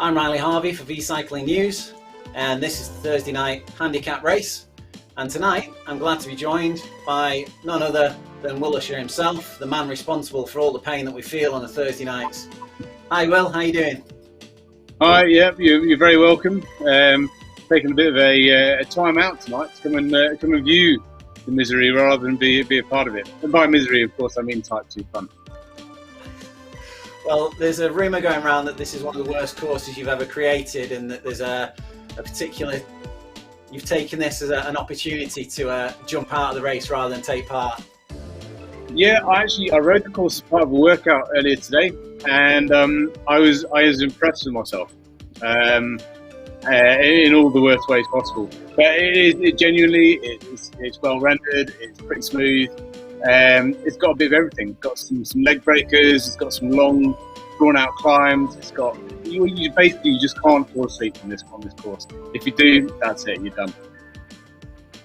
I'm Riley Harvey for V-Cycling News, and this is the Thursday night handicap race. And tonight, I'm glad to be joined by none other than Will Usher himself, the man responsible for all the pain that we feel on the Thursday nights. Hi Will, how you doing? Hi, yeah, you're very welcome. Taking a bit of a time out tonight to come and view the misery rather than be a part of it. And by misery, of course, I mean Type 2 fun. Well, there's a rumour going around that this is one of the worst courses you've ever created, and that there's a particular... You've taken this as an opportunity to jump out of the race rather than take part. Yeah, I rode the course as part of a workout earlier today, and I was impressed with myself in all the worst ways possible. But it genuinely it's well rendered. It's pretty smooth. It's got a bit of everything. It's got some leg breakers. It's got some long, drawn-out climbs. It's got you just can't fall asleep on this course. If you do, that's it. You're done.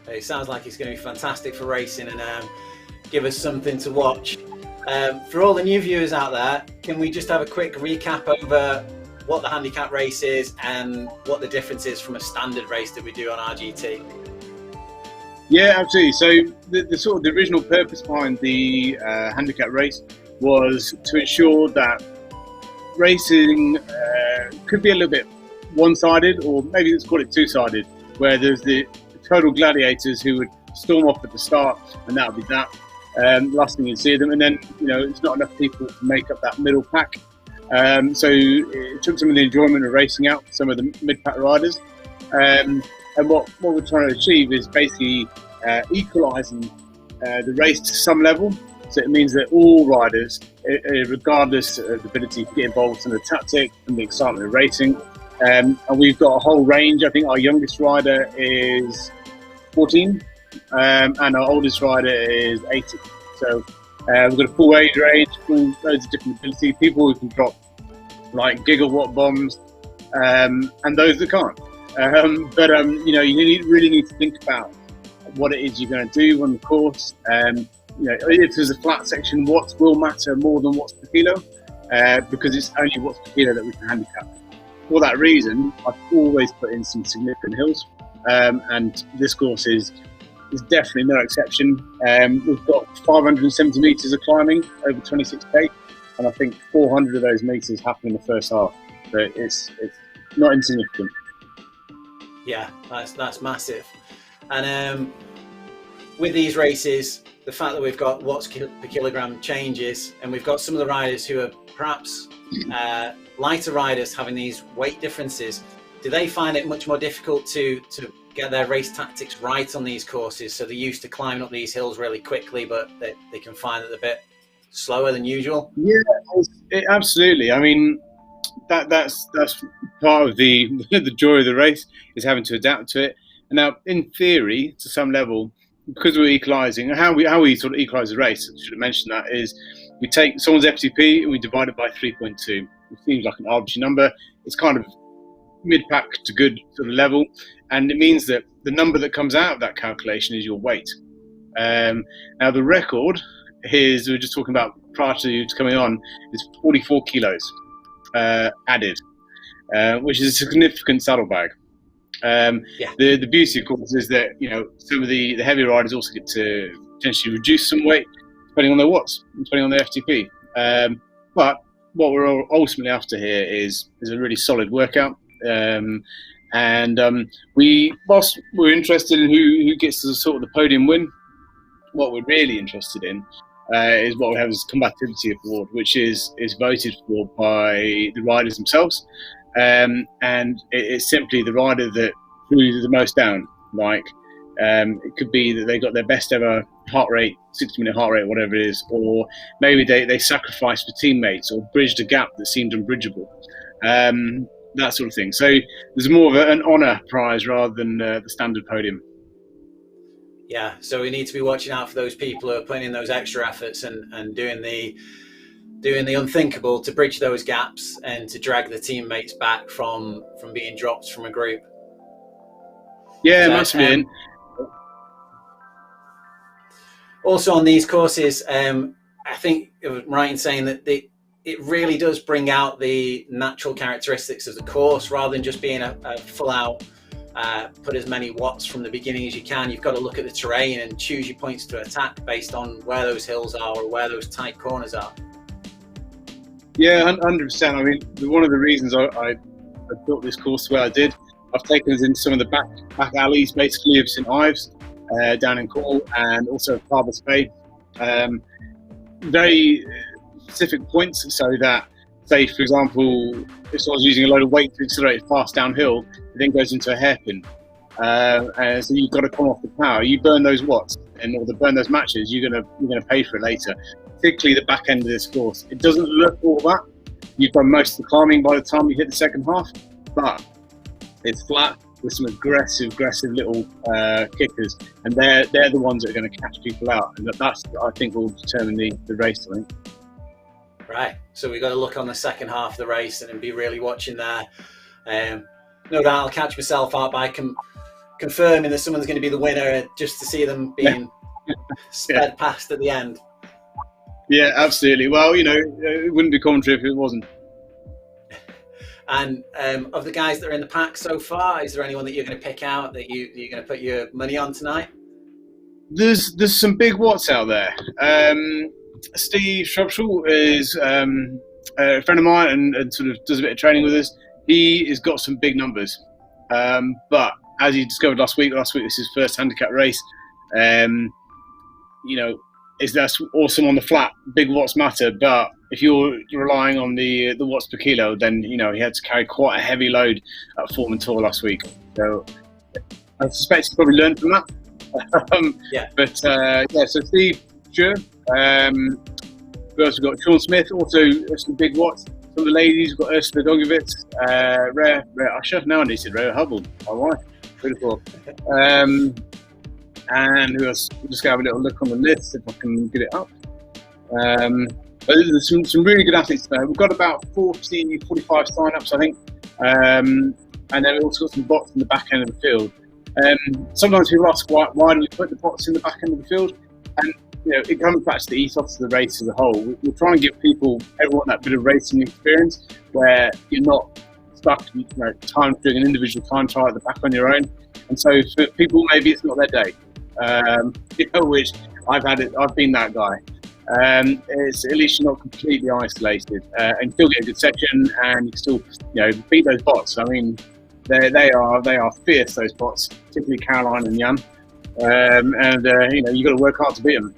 It sounds like it's going to be fantastic for racing and give us something to watch. For all the new viewers out there, can we just have a quick recap over what the handicap race is and what the difference is from a standard race that we do on RGT? Yeah, absolutely. So the original purpose behind the handicap race was to ensure that racing could be a little bit one-sided, or maybe let's call it two-sided, where there's the total gladiators who would storm off at the start, and that would be that. Last thing you'd see them, and then it's not enough people to make up that middle pack. So it took some of the enjoyment of racing out some of the mid-pack riders. And what we're trying to achieve is basically equalising the race to some level. So it means that all riders, regardless of the ability to get involved in the tactic and the excitement of racing, and we've got a whole range. I think our youngest rider is 14, and our oldest rider is 80. So we've got a full age range, full loads of different abilities. People who can drop like gigawatt bombs, and those that can't. But you really need to think about what it is you're going to do on the course. If there's a flat section, watts will matter more than watts per kilo, because it's only watts per kilo that we can handicap. For that reason, I've always put in some significant hills, and this course is definitely no exception. We've got 570 metres of climbing over 26k, and I think 400 of those metres happen in the first half. So it's not insignificant. Yeah, that's massive. And with these races, the fact that we've got watts per kilogram changes, and we've got some of the riders who are perhaps lighter riders having these weight differences, do they find it much more difficult to get their race tactics right on these courses? So they're used to climbing up these hills really quickly, but they can find that they're a bit slower than usual? Yeah, absolutely. I mean, that's part of the joy of the race, is having to adapt to it. And now, in theory, to some level, because we're equalising, how we sort of equalise the race, I should have mentioned that, is we take someone's FTP and we divide it by 3.2. It seems like an arbitrary number. It's kind of mid-pack to good sort of level, and it means that the number that comes out of that calculation is your weight. Now, the record is, we were just talking about prior to coming on, is 44 kilos added, which is a significant saddlebag. The beauty, of course, is that some of the heavier riders also get to potentially reduce some weight depending on their watts, depending on their FTP. But what we're ultimately after here is a really solid workout. Whilst we're interested in who gets the sort of the podium win, what we're really interested in is what we have as Combativity Award, which is voted for by the riders themselves. And it's simply the rider that threw the most down. Like, it could be that they got their best ever heart rate, 60-minute heart rate, whatever it is, or maybe they sacrificed for teammates or bridged a gap that seemed unbridgeable, that sort of thing. So there's more of an honour prize rather than the standard podium. Yeah, so we need to be watching out for those people who are putting in those extra efforts and doing the unthinkable to bridge those gaps and to drag the teammates back from being dropped from a group. Yeah, so, massively. Also on these courses, I think it was right in saying that it really does bring out the natural characteristics of the course rather than just being a full out put as many watts from the beginning as you can. You've got to look at the terrain and choose your points to attack based on where those hills are or where those tight corners are. Yeah, 100%. I mean, one of the reasons I built this course the way I did, I've taken us into some of the back alleys, basically, of St Ives, down in Cornwall, and also Harbour's Bay. Very specific points, so that, say, for example, if I was using a load of weight to accelerate fast downhill, it then goes into a hairpin. And so you've got to come off the power. You burn those watts or burn those matches, you're gonna pay for it later. Particularly the back end of this course. It doesn't look all that. You've done most of the climbing by the time you hit the second half, but it's flat with some aggressive little kickers, and they're the ones that are going to catch people out, and that's, I think, will determine the race, I think. Right, so we've got to look on the second half of the race and be really watching there. No doubt I'll catch myself out by confirming that someone's going to be the winner just to see them being sped past at the end. Yeah, absolutely. Well, it wouldn't be commentary if it wasn't. And of the guys that are in the pack so far, is there anyone that you're going to pick out that you're going to put your money on tonight? There's some big watts out there. Steve Shrubshall is a friend of mine and sort of does a bit of training with us. He has got some big numbers. But as he discovered last week this is his first handicap race. That's awesome on the flat. Big watts matter, but if you're relying on the watts per kilo, then he had to carry quite a heavy load at Fortman Tour last week. So I suspect he's probably learned from that. So Steve, sure. We also got Sean Smith, also some big watts. Some of the ladies, we've got Ursula Dogovitz, Rhea Usher. Now I need to Rhea Hubble, my wife. Beautiful. And who else? We'll just have a little look on the list if I can get it up. But there's some really good athletes there. We've got about 40, 45 sign-ups, I think. And then we've also got some bots in the back end of the field. Sometimes people ask, why do we put the bots in the back end of the field? And it comes back to the ethos of the race as a whole. We're trying to give everyone that bit of racing experience where you're not stuck time doing an individual time trial at the back on your own. And so for people, maybe it's not their day. Which I've been that guy. It's at least you're not completely isolated, and still get a good section, and you can still beat those bots. I mean, they are fierce, those bots, particularly Caroline and Jan. You've got to work hard to beat them.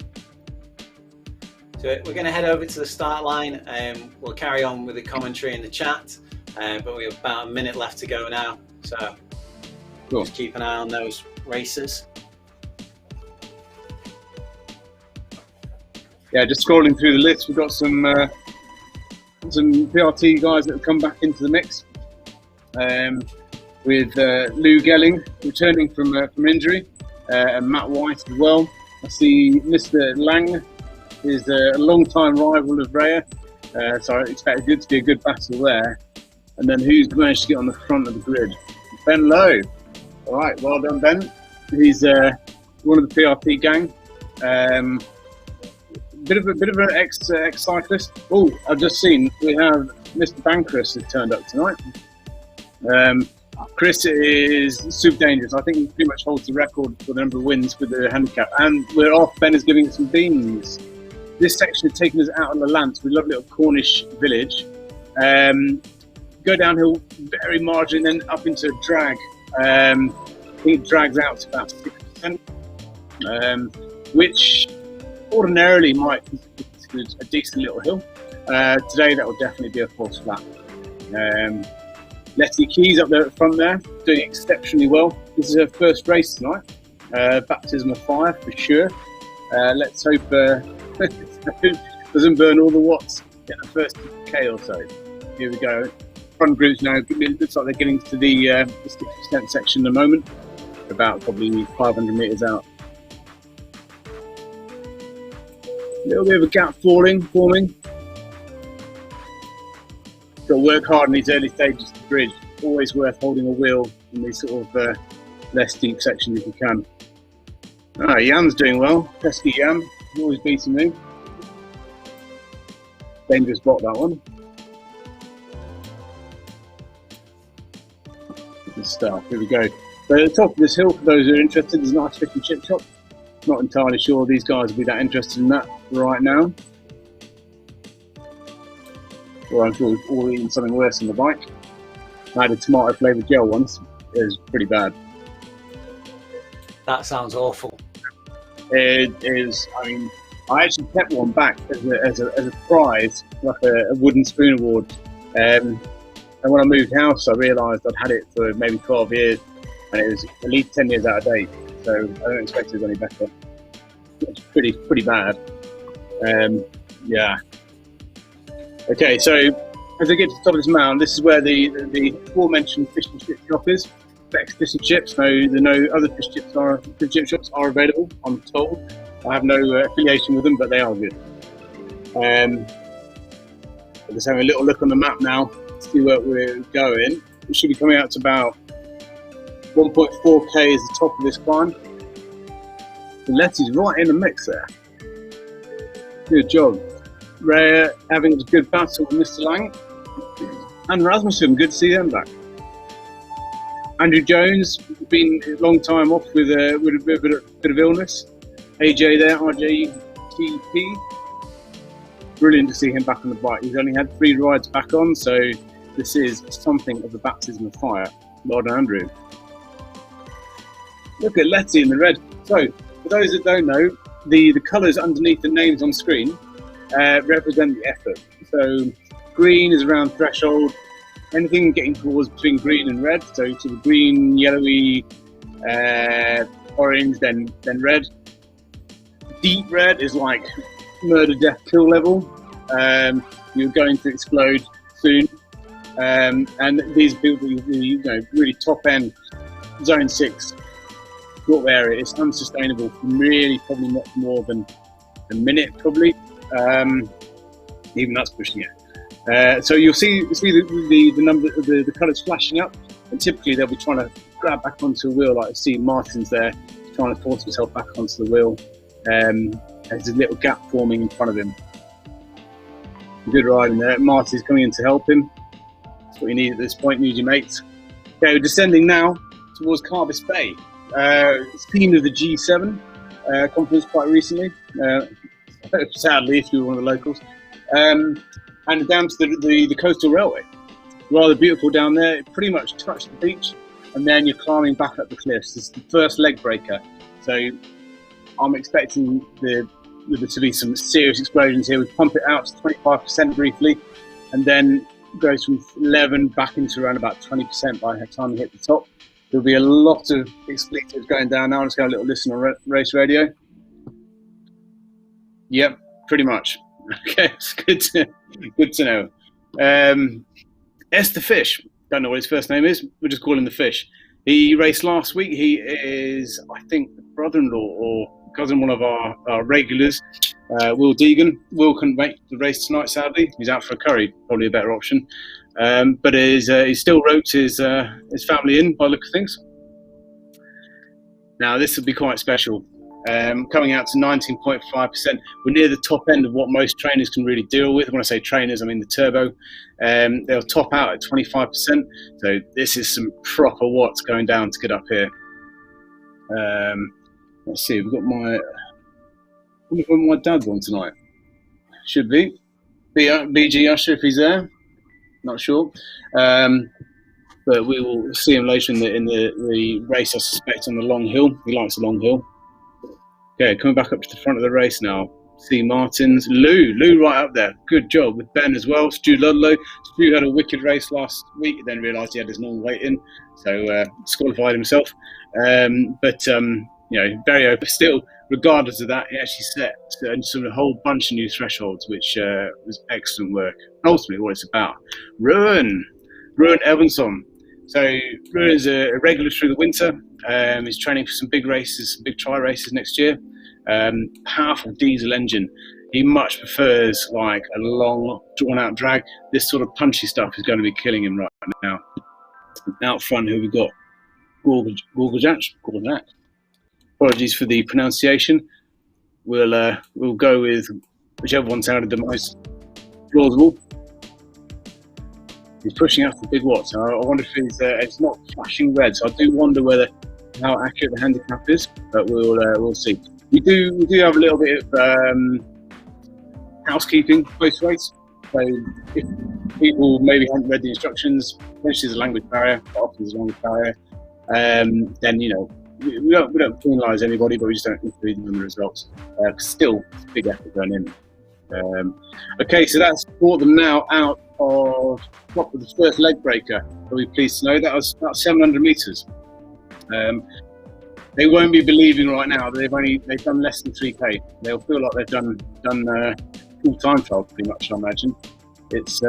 So we're going to head over to the start line. We'll carry on with the commentary in the chat, but we have about a minute left to go now. So cool. Just keep an eye on those races. Yeah, just scrolling through the list, we've got some PRT guys that have come back into the mix. With Lou Gelling returning from injury, and Matt White as well. I see Mr. Lang is a long-time rival of Rhea, so I expect it to be a good battle there. And then who's managed to get on the front of the grid? Ben Lowe. All right, well done, Ben. He's one of the PRT gang. Bit of an ex-cyclist. Oh, I've just seen we have Mr. Bancroft has turned up tonight. Chris is super dangerous. I think he pretty much holds the record for the number of wins with the handicap. And we're off. Ben is giving us some beans. This section has taken us out on the Lance. We love little Cornish village. Go downhill very marginally, then up into a drag. I think it drags out to about 6%, which ordinarily might be a decent little hill. Today that will definitely be a false flat. Letty Keys up there at the front there, doing exceptionally well. This is her first race tonight. Baptism of fire for sure. Let's hope doesn't burn all the watts in the first K or so. Here we go. Front group's now, it looks like they're getting to the 60% section at the moment. About probably 500 metres out. A little bit of a gap forming. Got to work hard in these early stages of the bridge. Always worth holding a wheel in these sort of less deep sections if you can. Jan's doing well. Pesky Jan, always beating me. dangerous spot, that one. Good stuff. Here we go. So at the top of this hill, for those who are interested, there's a nice fish and chip shop. Not entirely sure these guys will be that interested in that right now. Or I'm sure we've all eaten something worse on the bike. I had a tomato flavoured gel once. It was pretty bad. That sounds awful. It is. I mean, I actually kept one back as a prize, like a wooden spoon award. And when I moved house, I realised I'd had it for maybe 12 years, and it was at least 10 years out of date. So I don't expect it was any better. It's pretty bad. Yeah. Okay, so as I get to the top of this mound, this is where the aforementioned fish and chip shop is. Beck's Fish and Chips. No other fish chip shops are available, I'm told. I have no affiliation with them, but they are good. Just having a little look on the map now to see where we're going. We should be coming out to about 1.4k is the top of this climb. The Letty's right in the mix there. Good job. Rare having a good battle with Mr. Lang. And Rasmussen, good to see them back. Andrew Jones, been a long time off with a bit of illness. AJ there, RJTP. Brilliant to see him back on the bike. He's only had 3 rides back on, so this is something of a baptism of fire. Well done, Andrew. Look at Letty in the red. So, for those that don't know, the colours underneath the names on screen represent the effort. So, green is around threshold. Anything getting towards between green and red, so sort of green, yellowy, orange, then red. Deep red is like murder, death, kill level. You're going to explode soon. And these people, really top end zone 6 short area is unsustainable for really probably not more than a minute, probably. Even that's pushing it. So you'll see the number, the colours flashing up, and typically they'll be trying to grab back onto a wheel, like see Martin's there trying to force himself back onto the wheel. There's a little gap forming in front of him. Good ride in there. Martin's coming in to help him. That's what you need at this point, need your mates. Okay, we're descending now towards Carbis Bay. Theme of the G7 conference quite recently. Sadly, if you're one of the locals. And down to the coastal railway. Rather beautiful down there. It pretty much touched the beach, and then you're climbing back up the cliffs. It's the first leg breaker. So I'm expecting there to be some serious explosions here. We pump it out to 25% briefly, and then goes from 11 back into around about 20% by the time we hit the top. There'll be a lot of expletives going down now. Let's go a little listen on race radio. Yep, pretty much. Okay, it's good to know. Esther Fish, don't know what his first name is. We'll just call him the Fish. He raced last week. He is, I think, the brother-in-law or cousin, one of our regulars, Will Deegan. Will couldn't make the race tonight, sadly. He's out for a curry, probably a better option. But he still roped his family in by the look of things. Now, this will be quite special. Coming out to 19.5%. We're near the top end of what most trainers can really deal with. When I say trainers, I mean the turbo. They'll top out at 25%. So this is some proper watts going down to get up here. Let's see, we've got my dad's on tonight. Should be. BG Usher if he's there. Not sure. But we will see him later in the race, I suspect, on the long hill. He likes the long hill. Okay, coming back up to the front of the race now. See Martins. Lou right up there. Good job with Ben as well. Stu Ludlow. Stu had a wicked race last week, then realised he had his normal weight in, so disqualified himself. Very open. Still, regardless of that, he actually set sort of a whole bunch of new thresholds, which was excellent work. Ultimately, what it's about. Ruin Evanson. So Ruin is a regular through the winter. He's training for some big races, some big tri races next year. Powerful diesel engine. He much prefers like a long, drawn-out drag. This sort of punchy stuff is going to be killing him right now. Out front, who we got? Gorgajak. Apologies for the pronunciation. We'll go with whichever one sounded the most plausible. He's pushing out for big watts. I wonder if it's not flashing red, so I do wonder how accurate the handicap is, but we'll see. We do have a little bit of housekeeping post race. So if people maybe haven't read the instructions, potentially there's a language barrier, but often there's a language barrier, then we don't penalise anybody, but we just don't include them in the results. Still, big effort going in. Okay, so that's brought them now out of what was the first leg breaker. Are we pleased to know that was about 700 metres. They won't be believing right now that they've done less than 3k. They'll feel like they've done full time trial pretty much. I imagine it's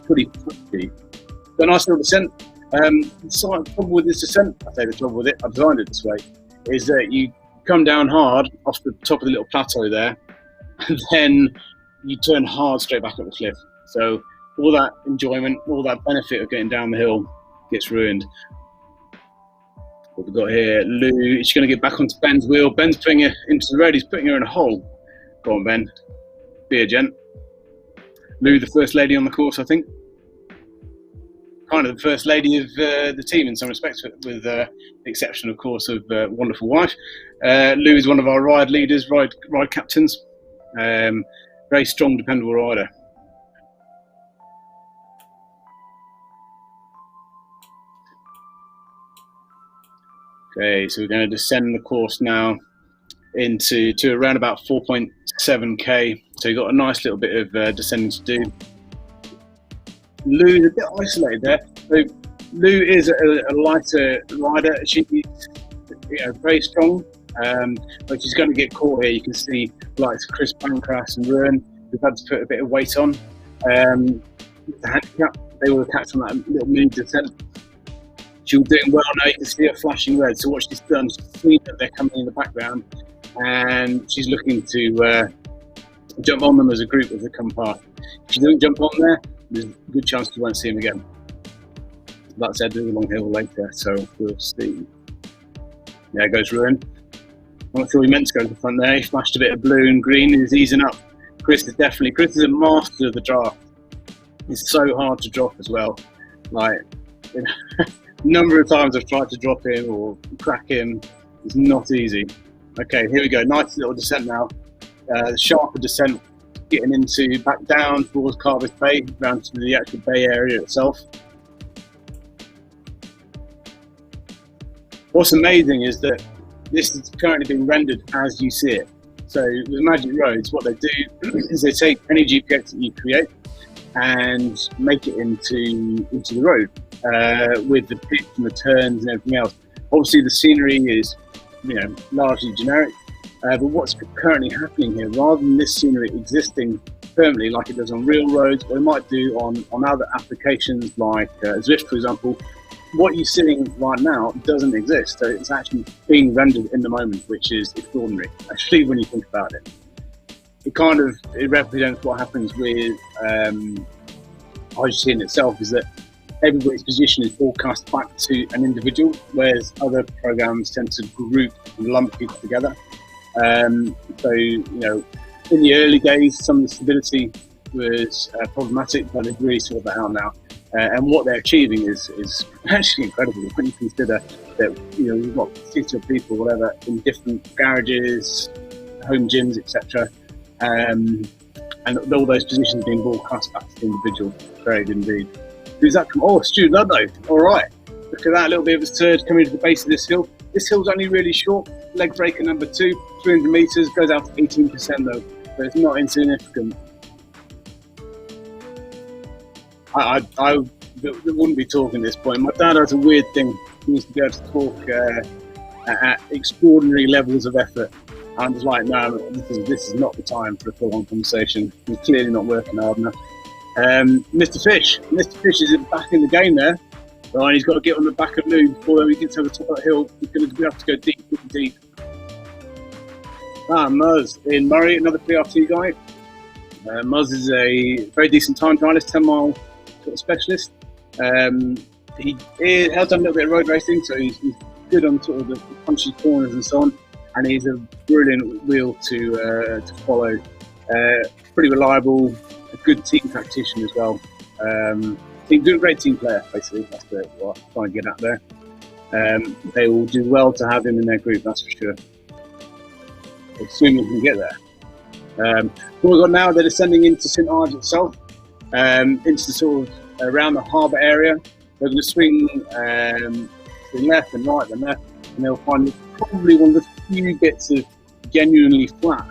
pretty tricky. But a nice little descent. The trouble with this descent, I say the trouble with it, I designed it this way, is that you come down hard off the top of the little plateau there, and then you turn hard straight back up the cliff. So all that enjoyment, all that benefit of getting down the hill gets ruined. What we've got here, Lou, she's going to get back onto Ben's wheel. Ben's putting her into the red, he's putting her in a hole. Go on, Ben. Be a gent. Lou, the first lady on the course, I think. Kind of the first lady of the team in some respects, with the exception, of course, of wonderful wife. Lou is one of our ride leaders, ride captains. Very strong, dependable rider. Okay, so we're going to descend the course now to around about 4.7k. So you've got a nice little bit of descending to do. Lou is a bit isolated there. So Lou is a lighter rider. She's very strong, but she's going to get caught here. You can see like Chris Pancras and Ruan, who've had to put a bit of weight on. The handicap, they will catch on that little mini descent. She was doing well now, you can see her flashing red. So what she's done, she's seen that they're coming in the background, and she's looking to jump on them as a group as they come past. If she doesn't jump on there, there's a good chance you won't see them again. That said, there's a long hill later, so we'll see. There goes Ruan. I'm not sure he meant to go to the front there. He flashed a bit of blue and green. He's easing up. Chris is a master of the draft. It's so hard to drop as well. Like, a number of times I've tried to drop him or crack him. It's not easy. Okay, here we go. Nice little descent now. Sharper descent, getting into back down towards Carvis Bay, down to the actual bay area itself. What's amazing is that this is currently being rendered as you see it. So with Magic Roads, what they do is they take any GPX that you create and make it into the road with the pitch and the turns and everything else. Obviously, the scenery is largely generic, but what's currently happening here, rather than this scenery existing permanently like it does on real roads, or it might do on other applications like Zwift, for example, what you're seeing right now doesn't exist. So it's actually being rendered in the moment, which is extraordinary, actually, when you think about it. It represents what happens with IGC in itself, is that everybody's position is forecast back to an individual, whereas other programs tend to group and lump people together. So, in the early days, some of the stability was problematic, but they've really sorted that out now. And what they're achieving is actually incredible when you consider that you've got 60 people, whatever, in different garages, home gyms, etc. And all those positions being broadcast back to the individual. Great indeed. Who's that come? Oh, Stu Ludlow. All right. Look at that little bit of a surge coming to the base of this hill. This hill's only really short. Leg breaker number 2, 300 metres, goes out to 18% though, but it's not insignificant. I wouldn't be talking at this point. My dad has a weird thing. He needs to be able to talk at extraordinary levels of effort. I'm just like, no, this is not the time for a full-on conversation. He's clearly not working hard enough. Mr. Fish is back in the game there. Right, he's got to get on the back of Lou before he gets to the top of the hill. He's going to have to go deep. Muzz in Murray, another PRT guy. Muzz is a very decent time trialist, 10-mile sort of specialist. He has done a little bit of road racing, so he's good on sort of the punchy corners and so on. And he's a brilliant wheel to follow. Pretty reliable, a good team tactician as well. Great team player, basically. That's what I'm trying to get at there. They will do well to have him in their group, that's for sure. Assuming we can get there. What we've got now, they're descending into St Ives itself, into the sort of around the harbour area. They're going to swing to the left and right and left, and they'll find probably one of the few bits of genuinely flat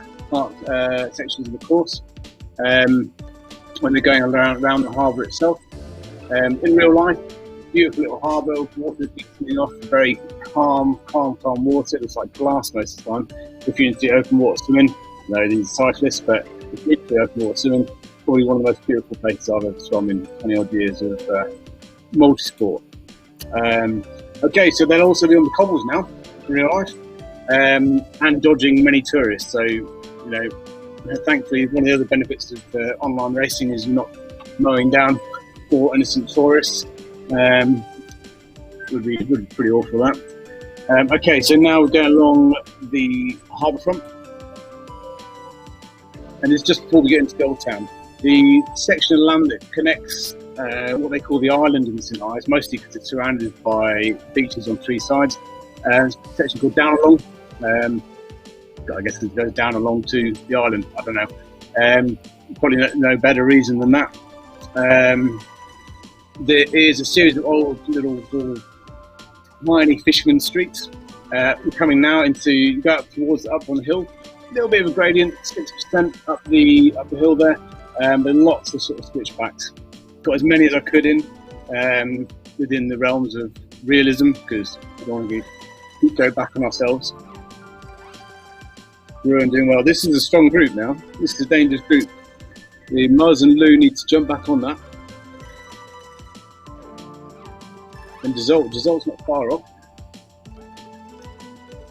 sections of the course when they're going around the harbour itself. In real life, beautiful little harbour, water keeps coming off, very calm water. It looks like glass most of the time. If you're into open water swimming, no, these are cyclists, but if you're into open water swimming, probably one of the most beautiful places I've ever swum in 20 odd years of multi-sport. Okay, so they'll also be on the cobbles now in real life, and dodging many tourists. So, thankfully, one of the other benefits of online racing is not mowing down poor innocent tourists. Would be pretty awful, that. Okay, so now we're going along the harbour front, and it's just before we get into the Old Town. The section of land that connects what they call the island in St Ives, mostly because it's surrounded by beaches on three sides. It's a section called Down Along. I guess it goes down along to the island. I don't know. Probably no better reason than that. There is a series of old little sort of tiny fisherman streets. We're coming now into, you go up on the hill, a little bit of a gradient, 6% up the hill there, but lots of sort of switchbacks. Got as many as I could in within the realms of realism, because we don't want to go back on ourselves. We're doing well. This is a strong group now. This is a dangerous group. The Muzz and Lou need to jump back on that. And Gisolt's not far off.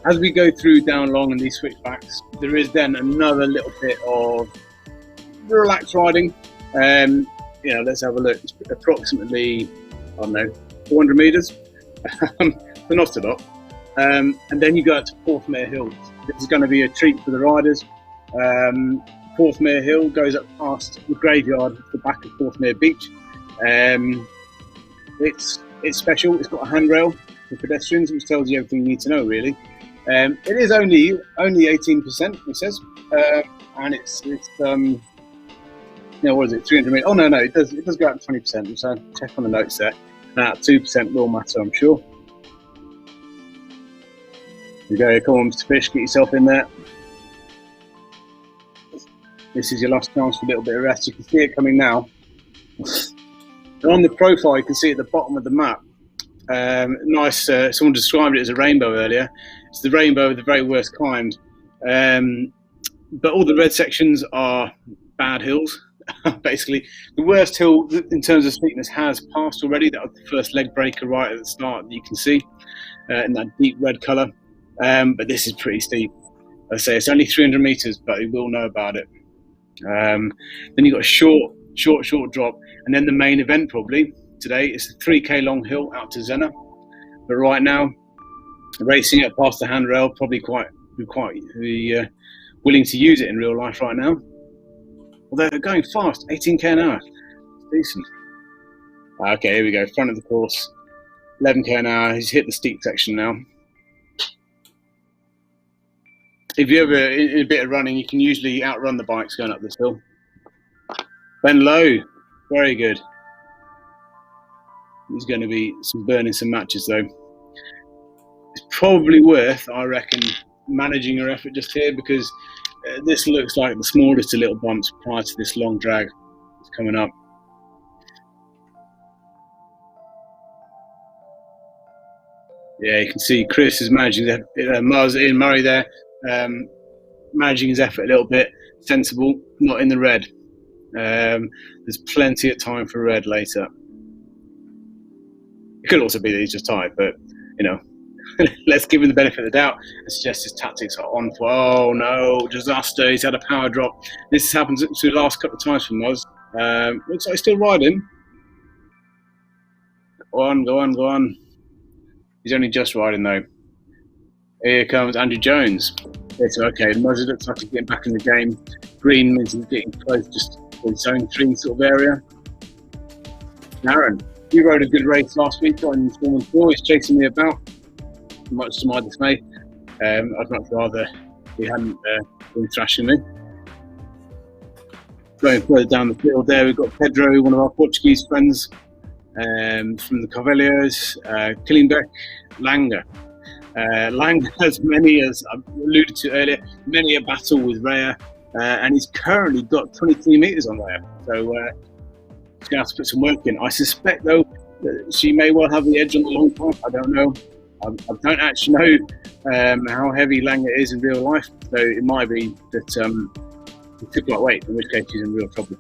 As we go through Down Long and these switchbacks, there is then another little bit of relaxed riding. Let's have a look. It's approximately, 400 metres. But not a lot. And then you go up to Porthmere Hill. This is going to be a treat for the riders. Porthmere Hill goes up past the graveyard at the back of Porthmere Beach. It's special. It's got a handrail for pedestrians, which tells you everything you need to know, really. It is only 18%, it says, and it's what is it, 300 meters? Oh no, it does go up to 20%. So check on the notes there. Now 2% will matter, I'm sure. You go, come on, Mr. Fish, get yourself in there. This is your last chance for a little bit of rest. You can see it coming now. And on the profile, you can see at the bottom of the map, someone described it as a rainbow earlier. It's the rainbow of the very worst kind. But all the red sections are bad hills, basically. The worst hill in terms of steepness has passed already. That was the first leg breaker right at the start that you can see in that deep red colour. But this is pretty steep. I say it's only 300 metres, but you will know about it. Then you've got a short drop, and then the main event probably today is a 3k long hill out to Zena. But right now, racing it past the handrail, probably quite willing to use it in real life right now. Although they're going fast, 18k an hour, it's decent. Okay, here we go, front of the course, 11k an hour. He's hit the steep section now. If you're ever in a bit of running, you can usually outrun the bikes going up this hill. Bend low, very good. There's going to be burning some matches though. It's probably worth, I reckon, managing your effort just here, because this looks like the smallest of little bumps prior to this long drag that's coming up. Yeah, you can see Chris is managing Ian Murray there. Managing his effort a little bit, sensible, not in the red. There's plenty of time for red later. It could also be that he's just tired, but let's give him the benefit of the doubt and suggest his tactics are on for. Oh no, disaster! He's had a power drop. This has happened to the last couple of times for Moz. Looks like he's still riding. Go on. He's only just riding though. Here comes Andrew Jones. It's okay. Moz looks like he's getting back in the game. Green means he's getting close, just zone 3 sort of area. Aaron, you rode a good race last week on Storm 4. He's chasing me about, much to my dismay. I'd much rather he hadn't been thrashing me. Going further down the field there, we've got Pedro, one of our Portuguese friends from the Carvalhos, Killenbeck, Langer. Langer has many, as I alluded to earlier, many a battle with Rhea, and he's currently got 23 metres on Rhea. So he's going to have to put some work in. I suspect, though, that she may well have the edge on the long time. I don't know. I don't actually know how heavy Langer is in real life, so it might be that he took a lot of weight, in which case he's in real trouble.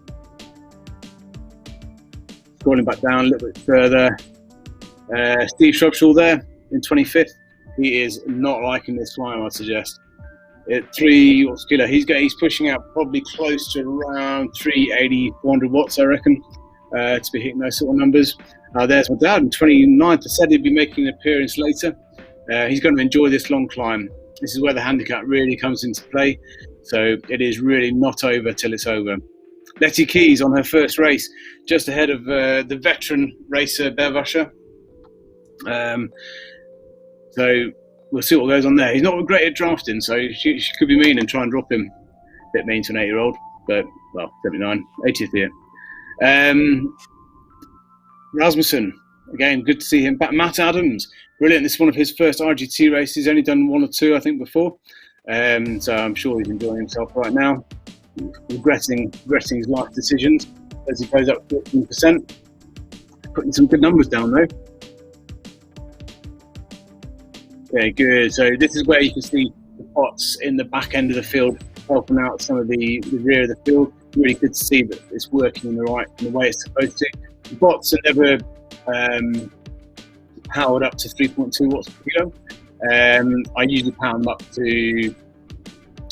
Scrolling back down a little bit further, Steve Shrubshaw there in 25th. He is not liking this climb, I'd suggest. At 3 watts kilo, he's pushing out probably close to around 380, 400 watts, I reckon, to be hitting those sort of numbers. There's my dad in 29th. I said he'd be making an appearance later. He's going to enjoy this long climb. This is where the handicap really comes into play. So it is really not over till it's over. Letty Keys on her first race, just ahead of the veteran racer Will Usher. So we'll see what goes on there. He's not great at drafting, so she could be mean and try and drop him. A bit mean to an 8-year-old, but, well, 79, 80th year. Rasmussen, again, good to see him back. Matt Adams, brilliant. This is one of his first RGT races. He's only done 1 or 2, I think, before. So I'm sure he's enjoying himself right now. Regretting his life decisions as he goes up 14%. Putting some good numbers down, though. Okay, good. So this is where you can see the pots in the back end of the field helping out some of the rear of the field. Really good to see that it's working in the way it's supposed to. The bots are never powered up to 3.2 watts per kilo. I usually power them up to,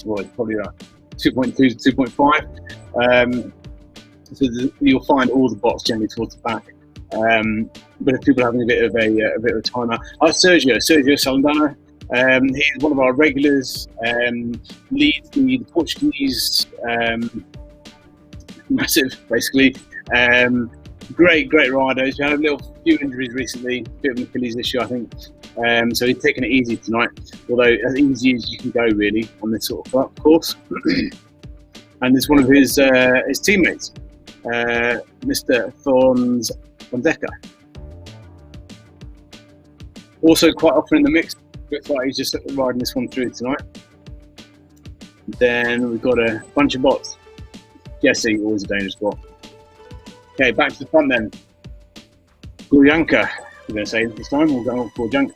well, it's probably like 2.2 to 2.5. So you'll find all the bots generally towards the back. But if people are having a bit of a timeout, Sergio Saldanha, he's one of our regulars. Leads the Portuguese massive, basically. Great rider. He's had a few injuries recently, a bit of an Achilles issue, I think. So he's taking it easy tonight, although as easy as you can go really on this sort of course. And it's one of his teammates, Mr. Fonseca. Also quite often in the mix. Looks like he's just riding this one through tonight. Then we've got a bunch of bots. Jesse, always a dangerous bot. Okay, back to the front then. Gurjanka, we're going to say this time. We'll go on for Gurjanka.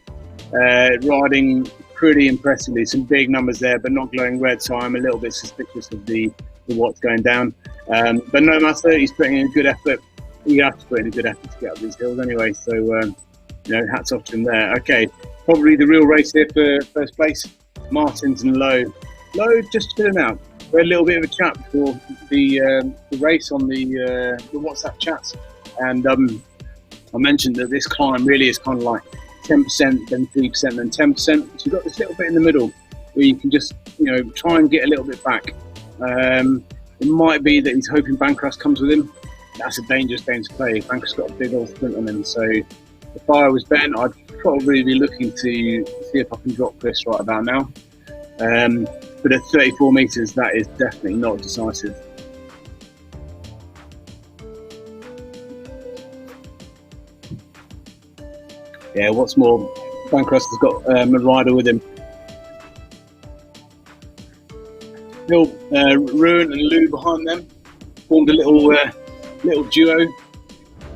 Riding pretty impressively. Some big numbers there, but not glowing red, so I'm a little bit suspicious of the what's going down. But no matter, he's putting in a good effort. You have to put in a good effort to get up these hills anyway, so hats off to him there. Okay, probably the real race here for first place. Martins and Lowe. Lowe just filling out. We had a little bit of a chat before the race on the WhatsApp chats, and I mentioned that this climb really is kind of like 10%, then 3%, then 10%. So you've got this little bit in the middle where you can just try and get a little bit back. It might be that he's hoping Bancroft comes with him. That's a dangerous game to play. Bancroft's got a big old sprint on him, so if I was Ben, I'd probably be looking to see if I can drop Chris right about now. But at 34 metres, that is definitely not decisive. Yeah, what's more, Bancroft has got a rider with him. Ruin and Lou behind them formed a little duo,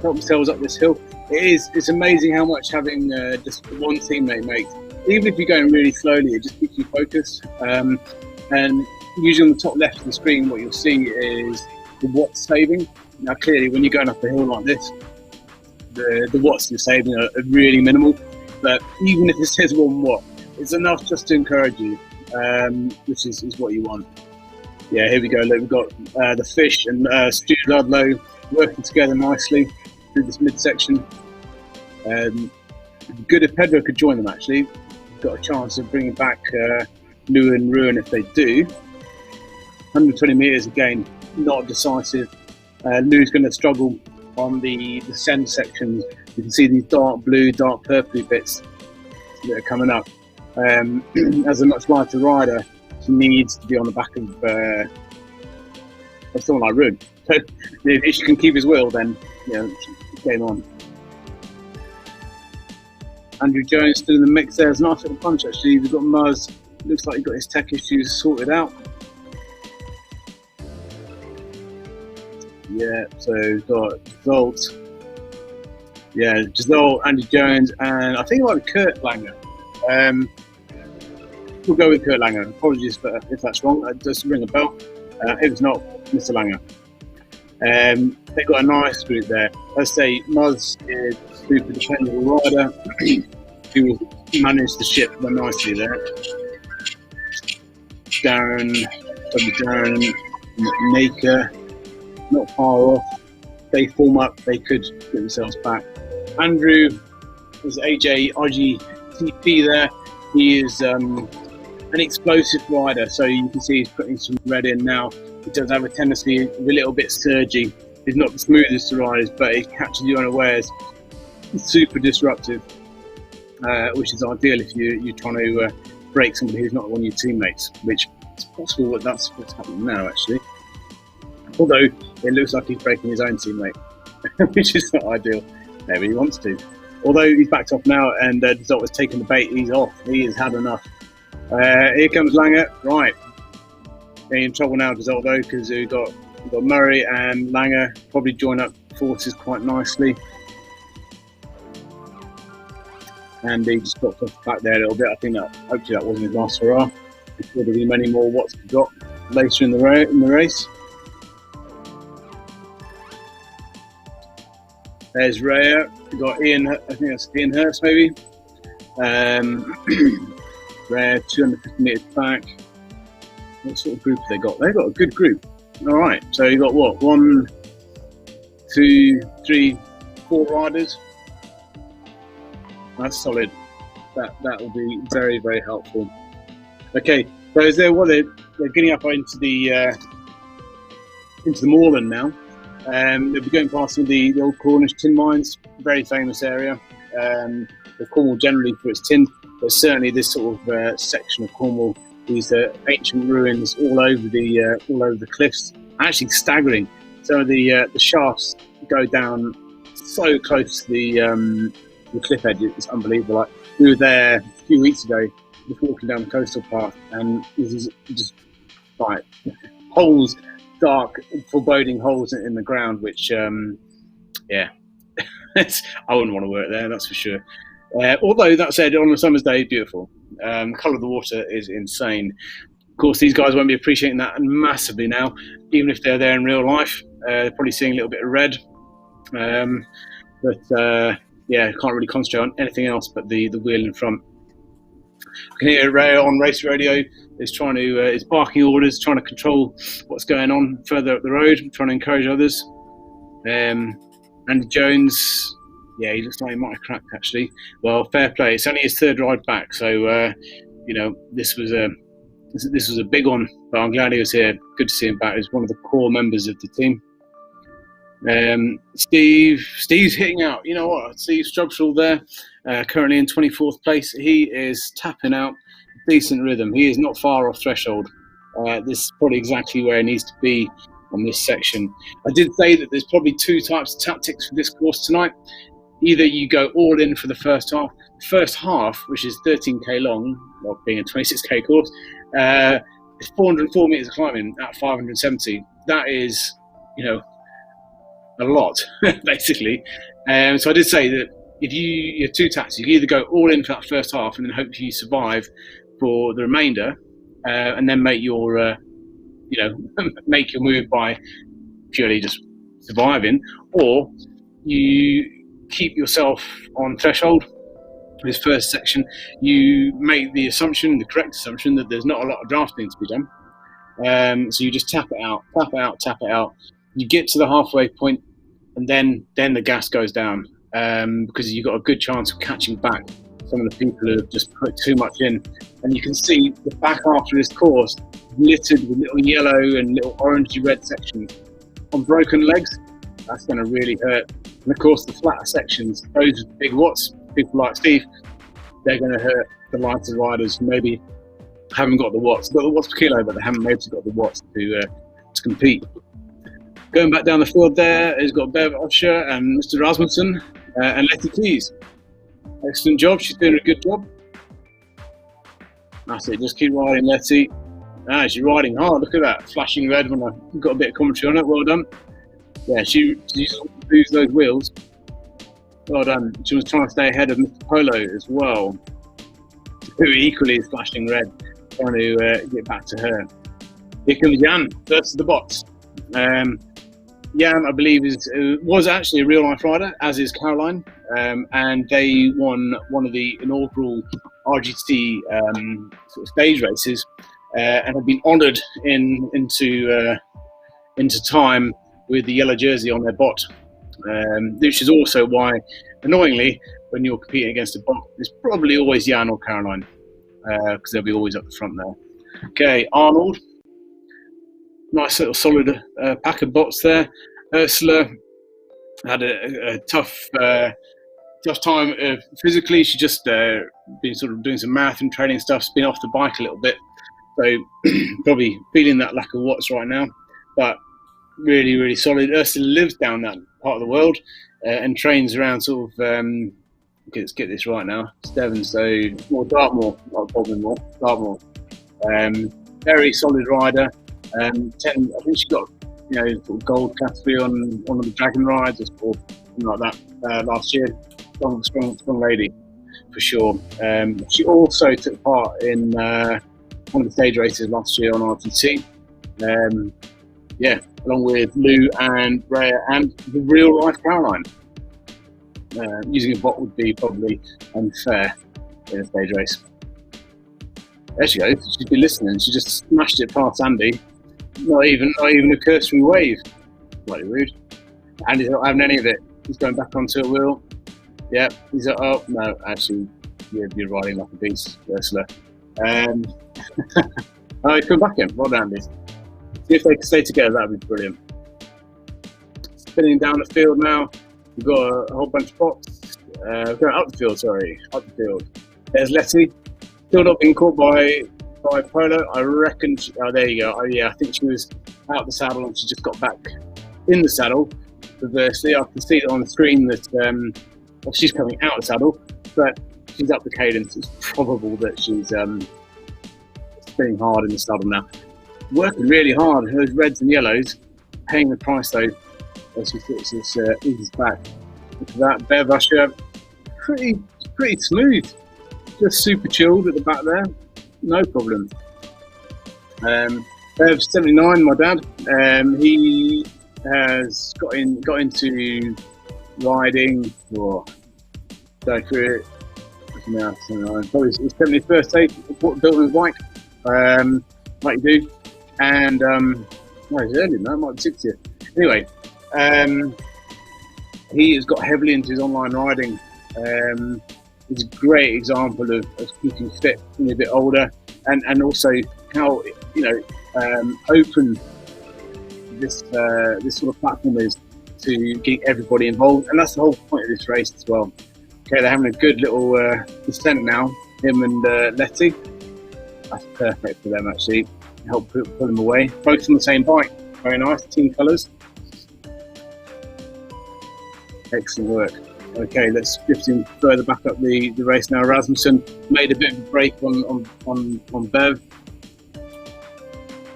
help themselves up this hill. It's amazing how much having just one teammate makes. Even if you're going really slowly, it just keeps you focused. And usually on the top left of the screen, what you'll see is the watts saving. Now, clearly, when you're going up a hill like this, the watts you're saving are really minimal. But even if it says 1 watt, it's enough just to encourage you, which is what you want. Yeah, here we go. Look, we've got the Fish and Stu Ludlow working together nicely through this midsection. Good if Pedro could join them, actually. Got a chance of bringing back Lou and Ruin if they do. 120 metres again, not decisive. Lou's going to struggle on the send sections. You can see these dark blue, dark purpley bits that are coming up. As a much lighter rider, she needs to be on the back of someone like Rune. So if she can keep his wheel, then game on. Andrew Jones still in the mix there. It's a nice little punch actually. We've got Muzz. Looks like he got his tech issues sorted out. Yeah, so we've got Zolt. Yeah, Giselle, Andy Jones, and I think it might be Kurt Langer. We'll go with Kurt Langer. Apologies if that's wrong. It does ring a bell. It was not Mr. Langer. They've got a nice group there. Let's say Muzz is a super dependable rider who will manage the ship very nicely there. Darren, Naker, not far off. They form up, they could get themselves back. Andrew is AJ IGTP there. He is an explosive rider, so you can see he's putting some red in now. He does have a tendency to be a little bit surgy. He's not the smoothest to ride, but he catches you unawares. It's super disruptive, which is ideal if you're trying to break somebody who's not one of your teammates, which is possible that that's what's happening now, actually. Although it looks like he's breaking his own teammate, which is not ideal. Maybe he wants to. Although he's backed off now and Desalt has taken the bait, he's off. He has had enough. Here comes Langer. Right. Getting in trouble now, Desalt, though, because we've got Murray and Langer probably join up forces quite nicely. And he just got off back there a little bit. I think that hopefully that wasn't his last hurrah. There'll be many more Watts to drop later in the race. There's Raya. We've got Ian, I think that's Ian Hurst maybe. Raya, 250 metres back. What sort of group have they got? They've got a good group. All right, so you've got what? 1, 2, 3, 4 riders. That's solid. That will be very, very helpful. Okay, so is there what they're getting up into the moorland now. They'll be going past some of the old Cornish tin mines, very famous area. Of Cornwall generally for its tin, but certainly this sort of section of Cornwall, these ancient ruins all over the cliffs, actually staggering. Some of the shafts go down so close to the cliff edge, it's unbelievable. Like, we were there a few weeks ago, just walking down the coastal path, and this is just like holes. Dark, foreboding holes in the ground, which, I wouldn't want to work there, that's for sure. Although, that said, on a summer's day, beautiful. The colour of the water is insane. Of course, these guys won't be appreciating that massively now, even if they're there in real life. They're probably seeing a little bit of red. Can't really concentrate on anything else but the wheel in front. I can hear Ray on race radio is barking orders, trying to control what's going on further up the road, trying to encourage others. Andy Jones, he looks like he might have cracked actually. Well, fair play. It's only his third ride back, so this was a big one. But I'm glad he was here. Good to see him back. He's one of the core members of the team. Steve's hitting out. You know what? Steve Strugshall there, currently in 24th place. He is tapping out decent rhythm. He is not far off threshold. This is probably exactly where he needs to be on this section. I did say that there's probably 2 types of tactics for this course tonight. Either you go all in for the first half. The first half, which is 13k long, well, being a 26k course, it's 404 meters of climbing at 570. That is, a lot, basically. So I did say that if you have 2 tactics, you either go all in for that first half and then hope you survive for the remainder, and then make your make your move by purely just surviving, or you keep yourself on threshold. This first section, you make the correct assumption that there's not a lot of drafting to be done. So you just tap it out. You get to the halfway point, and then the gas goes down, because you've got a good chance of catching back some of the people who have just put too much in. And you can see the back half of this course littered with little yellow and little orangey red sections. on broken legs, that's going to really hurt. And of course, the flatter sections, those big watts, people like Steve, they're going to hurt the lighter riders who maybe haven't got the watts. They've got the watts per kilo, but they haven't maybe got the watts to compete. Going back down the field there, he's got Will Usher and Mr. Rasmussen and Letty Keys. Excellent job. She's doing a good job. That's it. Just keep riding, Letty. Ah, she's riding hard. Look at that flashing red when I got a bit of commentary on it. Well done. Yeah, she used those wheels. Well done. She was trying to stay ahead of Mr. Polo as well, who equally is flashing red, trying to get back to her. Here comes Jan, first of the box. Jan, I believe, was actually a real-life rider, as is Caroline, and they won one of the inaugural RGT sort of stage races, and have been honoured into time with the yellow jersey on their bot, which is also why, annoyingly, when you're competing against a bot, it's probably always Jan or Caroline, because they'll be always up the front there. Okay, Arnold. Nice little solid pack of bots there. Ursula had a tough time physically. She just been sort of doing some marathon training stuff, been off the bike a little bit, so probably feeling that lack of watts right now. But really, really solid. Ursula lives down that part of the world and trains around sort of. Let's get this right now. It's Devon, so more Dartmoor, not Bodmin, Dartmoor. Very solid rider. 10, I think she got sort of gold category on one of the dragon rides or something like that last year. Strong lady for sure. She also took part in one of the stage races last year on RTT. Along with Lou and Rhea and the real life Caroline. Using a bot would be probably unfair in a stage race. There she goes. She's been listening. She just smashed it past Andy. Not even a cursory wave. Bloody rude. Andy's not having any of it. He's going back onto a wheel. Yeah, he's like, oh no, actually, you're riding like a beast, Ursula. Oh, he's come back in. Well done, Andy. See if they can stay together. That would be brilliant. Spinning down the field now. We've got a whole bunch of bots. Going up the field. There's Letty. Still not being caught by Polo. I reckon. There you go. Yeah, I think she was out the saddle and she just got back in the saddle. Perversely, I can see it on the screen that she's coming out of the saddle, but she's up the cadence. It's probable that she's spinning hard in the saddle now. Working really hard. Those reds and yellows, paying the price though as she eases back. Look at that. Bev Usher, pretty smooth. Just super chilled at the back there. No problem. Bev's 79, my dad. He has got into riding for go through it. Now, probably his 71st day building his bike, like you do. And he's early now, might be 60th. Anyway, he has got heavily into his online riding. It's a great example of keeping fit when you're a bit older, and also how open this sort of platform is to get everybody involved, and that's the whole point of this race as well. Okay, they're having a good little descent now, him and Letty. That's perfect for them actually. Help pull them away. Both on the same bike. Very nice, team colours. Excellent work. Okay, let's drift in further back up the race now. Rasmussen made a bit of a break on Bev.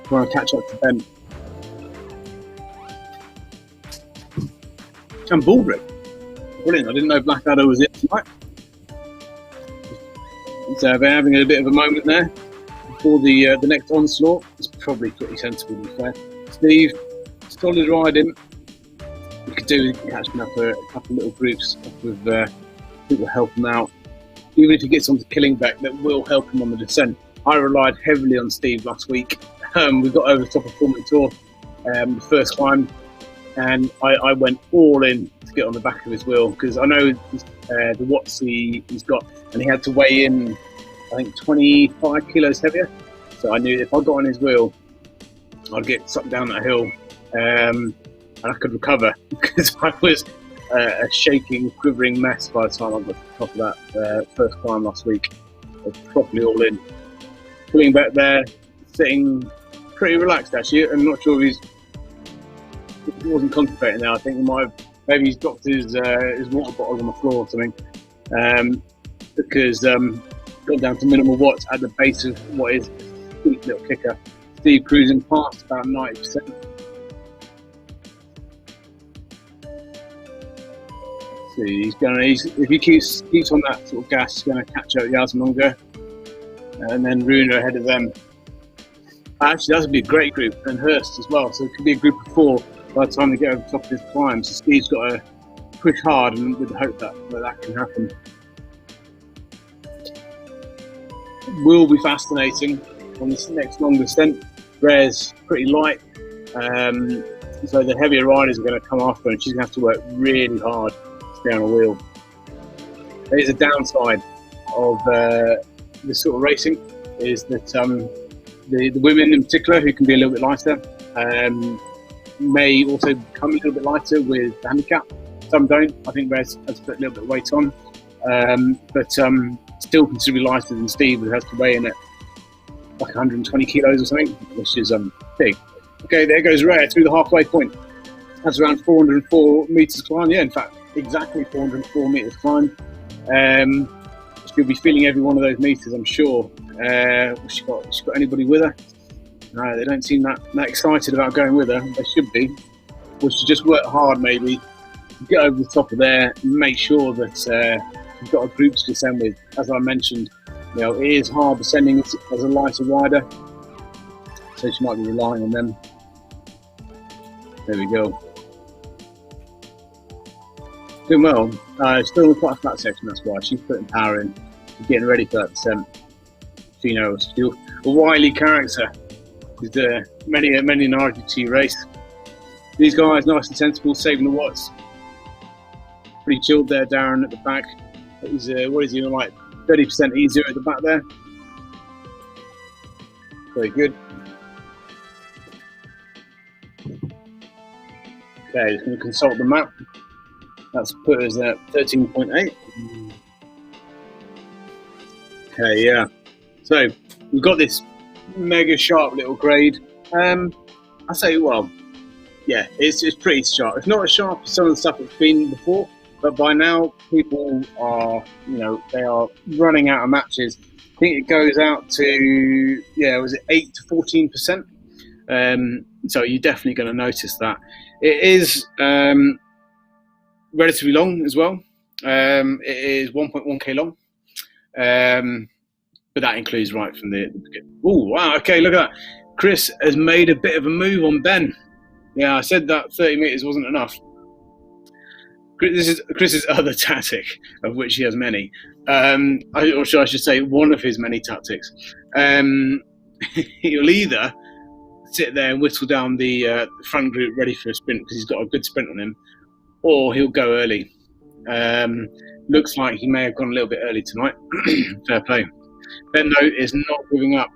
Trying to catch up to Ben. And Baldrick. Brilliant. I didn't know Blackadder was it tonight. So they're having a bit of a moment there before the next onslaught. It's probably pretty sensible to be fair. Steve, solid riding. We could do catching up a couple of little groups with people help him out. Even if he gets onto Killingbeck, that will help him on the descent. I relied heavily on Steve last week. We got over the top of Formula Tour the first climb, and I went all in to get on the back of his wheel because I know the watts he's got, and he had to weigh in, I think, 25 kilos heavier. So I knew if I got on his wheel, I'd get sucked down that hill. and I could recover because I was a shaking, quivering mess by the time I got to the top of that first climb last week. I was properly all in. Pulling back there, sitting pretty relaxed actually. I'm not sure if he wasn't concentrating there. I think maybe he's dropped his water bottle on the floor or something, because got down to minimal watts at the base of what is a steep little kicker. Steve cruising past about 90%. See, if he keeps on that sort of gas, he's going to catch up Yasmunga and then Runa ahead of them. Actually, that would be a great group, and Hurst as well. So it could be a group of 4 by the time they get over the top of this climb. So Steve's got to push hard, and with the hope that can happen. Will be fascinating on this next long descent. Rare's pretty light, so the heavier riders are going to come after, and she's going to have to work really hard to stay on a wheel. There is a downside of this sort of racing, is that the women in particular, who can be a little bit lighter, may also become a little bit lighter with the handicap. Some don't. I think Rez has to put a little bit of weight on, but still considerably lighter than Steve, who has to weigh in at like 120 kilos or something, which is big. Okay, there goes Rare through the halfway point. That's around 404 meters climb. Yeah, in fact, exactly 404 meters climb. She'll be feeling every one of those meters, I'm sure. Has she got anybody with her? No, they don't seem that excited about going with her. They should be. Well, she just work hard, maybe get over the top of there and make sure that you've got a group to descend with. As I mentioned, it is hard descending as a lighter rider, so she might be relying on them. There we go. Doing well. Still in quite a flat section, that's why she's putting power in. She's getting ready for that descent. She knows. She's a wily character. With many an RGT race. These guys, nice and sensible, saving the watts. Pretty chilled there, Darren at the back. He's what is he like? 30% easier at the back there. Very good. Okay, just going to consult the map. That's put us at 13.8. Okay, yeah. So we've got this mega sharp little grade. I say, well, yeah, it's pretty sharp. It's not as sharp as some of the stuff it's been before, but by now people are, they are running out of matches. I think it goes out to, was it 8 to 14%? So you're definitely going to notice that. It is relatively long as well. It is 1.1k long. But that includes right from the beginning. Oh, wow, okay, look at that. Chris has made a bit of a move on Ben. Yeah, I said that 30 metres wasn't enough. This is Chris's other tactic, of which he has many. Or I should say, one of his many tactics. He'll either sit there and whistle down the front group ready for a sprint because he's got a good sprint on him, or he'll go early. Looks like he may have gone a little bit early tonight. Fair play. Ben, though, is not giving up,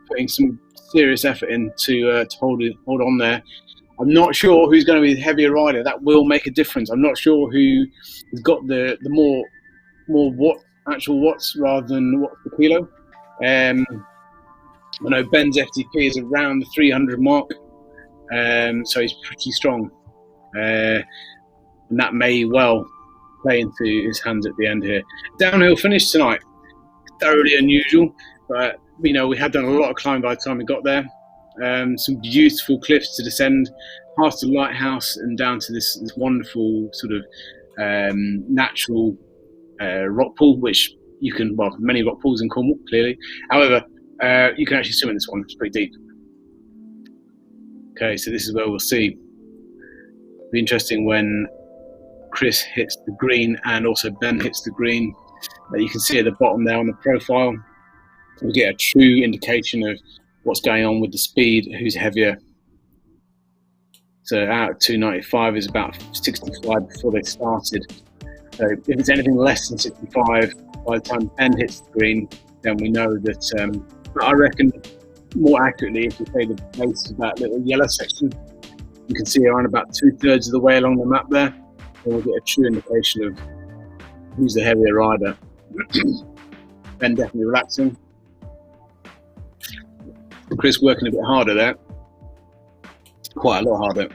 putting some serious effort in to hold on there. I'm not sure who's going to be the heavier rider. That will make a difference. I'm not sure who has got the more actual watts rather than watts per kilo. I know Ben's FTP is around the 300 mark, so he's pretty strong. And that may well play into his hands at the end here. Downhill finish tonight. Thoroughly unusual, but we had done a lot of climbing by the time we got there. Some beautiful cliffs to descend past the lighthouse and down to this wonderful sort of natural rock pool, which you can, many rock pools in Cornwall, clearly. However, you can actually swim in this one. It's pretty deep. Okay, so this is where we'll see. It'll be interesting when Chris hits the green and also Ben hits the green. You can see at the bottom there on the profile, we get a true indication of what's going on with the speed, who's heavier. So out of 295 is about 65 before they started. So if it's anything less than 65 by the time Ben hits the green, then we know that, I reckon more accurately, if you say the base of that little yellow section, You can see around about 2/3 of the way along the map there, and we'll get a true indication of who's the heavier rider. Ben definitely relaxing. Chris working a bit harder there, quite a lot harder.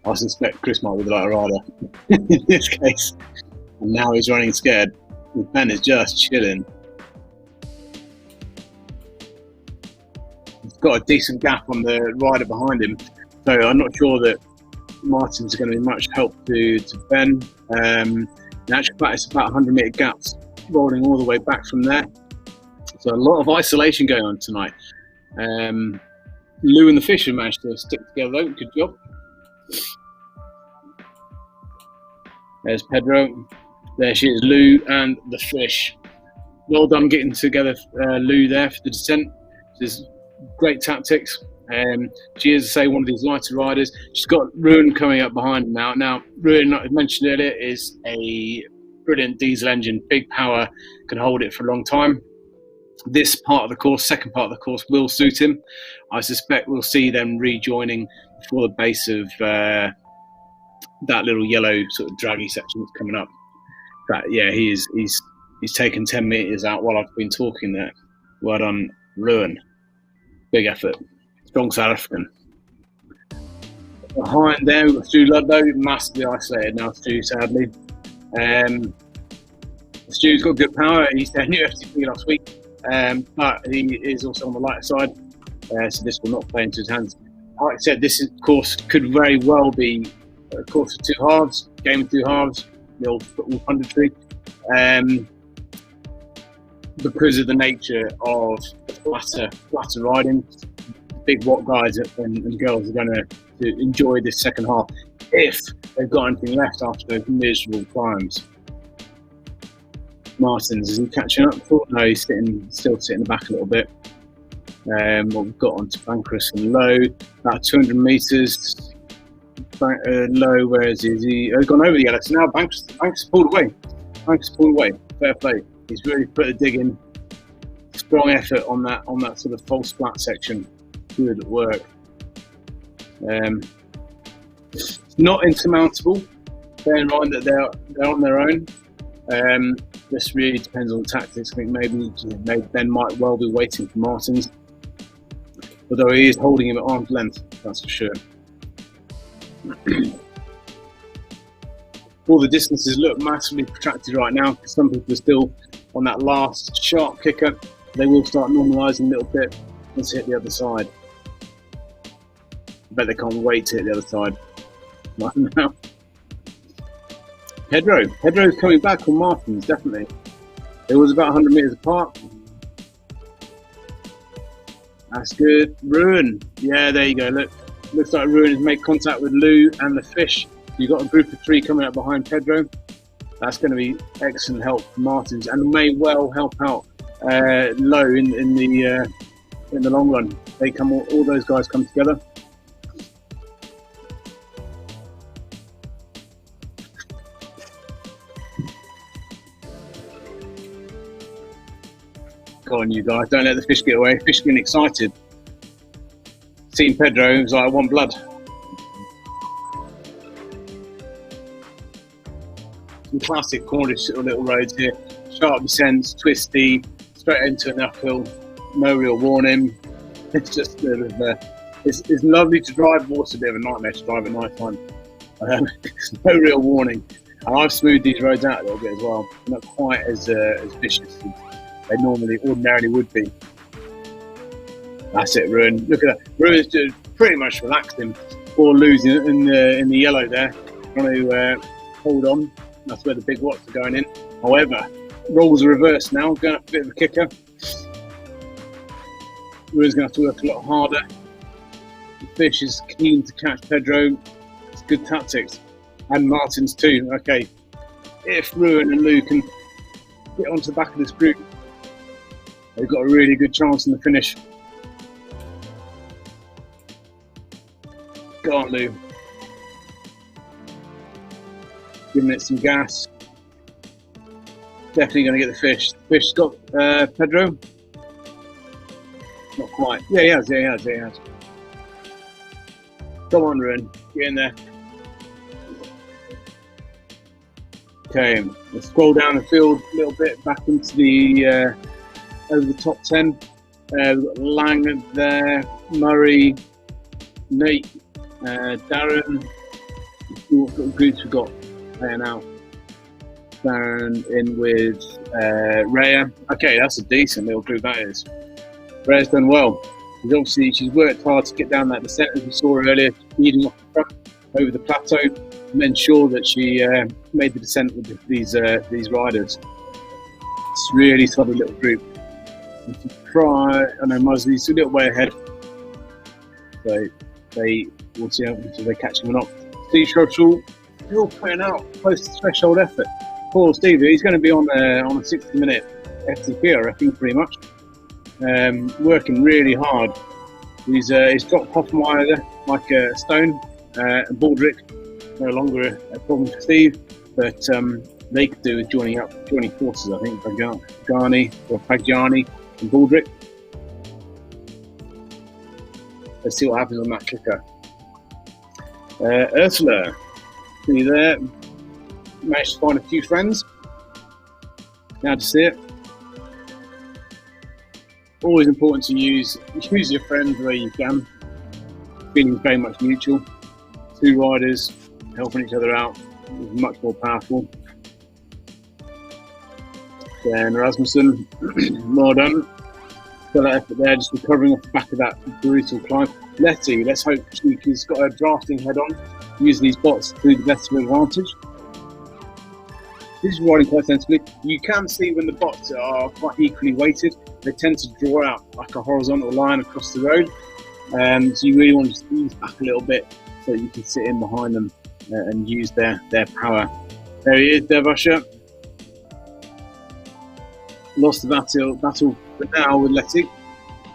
I suspect Chris might be the lighter rider in this case, and now he's running scared. Ben is just chilling. He's got a decent gap on the rider behind him, so I'm not sure that Martin's going to be much help to Ben. In actual fact, it's about 100-metre gaps rolling all the way back from there. So a lot of isolation going on tonight. Lou and the fish have managed to stick together though. Good job. There's Pedro. There she is, Lou and the fish. Well done getting together, Lou, there for the descent. This is great tactics. She is, say, one of these lighter riders. She's got Ruin coming up behind her now. Now, Ruin, like I mentioned earlier, is a brilliant diesel engine, big power, can hold it for a long time. This part of the course, second part of the course, will suit him. I suspect we'll see them rejoining before the base of that little yellow sort of draggy section that's coming up. But yeah, he's taken 10 metres out while I've been talking there. Well done, Ruin. Big effort. Strong South African. Behind there, we've got Stu Ludlow, massively isolated now, Stu, sadly. Stu's got good power. He's down new FTP last week, but he is also on the lighter side, so this will not play into his hands. Like I said, this course could very well be a course of two halves, game of two halves, the old football punditry, because of the nature of flatter riding. Big watt guys and girls are going to enjoy this second half if they've got anything left after those miserable climbs. Martins, is he catching up? No, he's still sitting back a little bit. What we've got onto Bankrus and Low, about 200 metres. Low, where is he? Oh, he's gone over the yellow. So now Bankrus pulled away. Fair play. He's really put a dig in. Strong effort on that sort of false flat section. Good work. Not insurmountable. Bear in mind that they're on their own. This really depends on the tactics. I think maybe Ben might well be waiting for Martins, although he is holding him at arm's length, that's for sure. All the distances look massively protracted right now because some people are still on that last sharp kicker. They will start normalising a little bit once they hit the other side. I bet they can't wait to hit the other side right now. Pedro's coming back on Martins, definitely. It was about 100 metres apart. That's good. Ruin. Yeah, there you go. Look, looks like Ruin has made contact with Lou and the fish. You've got a group of three coming up behind Pedro. That's going to be excellent help for Martins and may well help out Low in the long run. All those guys come together. Go on, you guys, don't let the fish get away. Fish getting excited. Seeing Pedro, it was like one blood. Some classic Cornish little roads here. Sharp descents, twisty, straight into an uphill. No real warning. It's just it's lovely to drive, but also a bit of a nightmare to drive at night time. There's no real warning. And I've smoothed these roads out a little bit as well. Not quite as vicious as they ordinarily would be. That's it, Ruin. Look at that. Ruin's just pretty much relaxing or losing in the yellow there. Trying to hold on. That's where the big watts are going in. However, roles are reversed now. Going up a bit of a kicker. Ruin's going to have to work a lot harder. The fish is keen to catch Pedro. It's good tactics. And Martins too. Okay. If Ruin and Lou can get onto the back of this group, they've got a really good chance in the finish. Go on, Lou. Giving it some gas. Definitely going to get the fish. The fish's got Pedro. Not quite. Yeah, he has. Come on, Ruin. Get in there. Okay, let's scroll down the field a little bit, back into the over the top 10. We've got Lang there, Murray, Nate, Darren. What sort of groups we've got playing out? Darren in with Rhea. Okay, that's a decent little group, that is. Rhea's done well. She's worked hard to get down that descent, as we saw earlier, leading off the front over the plateau, and then sure that she made the descent with these riders. It's really solid little group. If you try, I know Musley's a little way ahead, so we'll see how they catch him or not. Steve Shrushall still putting out close to threshold effort. Poor Steve, he's going to be on a 60-minute FTP, I reckon, pretty much. Working really hard. He's dropped Hoffmeyer like a stone, and Baldrick no longer a problem for Steve, but they could do with joining forces, I think. Paggiani and Baldrick. Let's see what happens on that kicker. Ursula, see you there. Managed to find a few friends. Glad to see it. Always important to use your friends where you can. Feeling very much mutual. Two riders helping each other out is much more powerful. Then Rasmussen, well done. Got that effort there, just recovering off the back of that brutal climb. Letty, let's hope she's got her drafting head on. Use these bots to the best of her advantage. This is riding quite sensibly. You can see when the bots are quite equally weighted, they tend to draw out like a horizontal line across the road. So you really want to squeeze back a little bit so that you can sit in behind them and use their power. There he is, Will Usher. Lost the battle for now with Letty,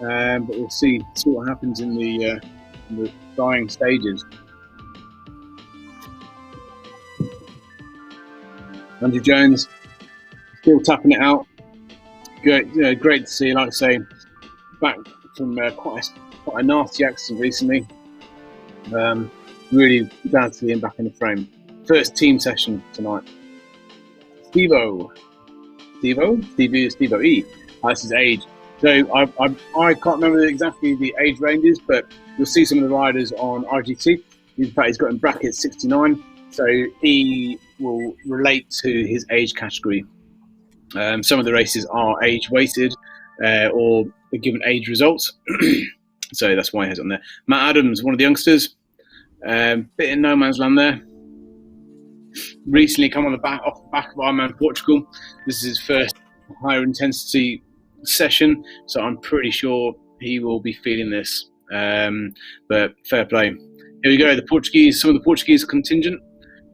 but we'll see what happens in the dying stages. Andrew Jones still tapping it out. Great to see. Like I say, back from quite a nasty accident recently. Really glad to see him back in the frame. First team session tonight. Steve-O E. That's his age. So I can't remember exactly the age ranges, but you'll see some of the riders on RGT. In fact, he's got in brackets 69, so he will relate to his age category. Some of the races are age weighted or given age results, so that's why he has it on there. Matt Adams, one of the youngsters, bit in no man's land there. Recently come off the back of Ironman Portugal. This is his first higher intensity session, so I'm pretty sure he will be feeling this. But fair play. Here we go. Some of the Portuguese contingent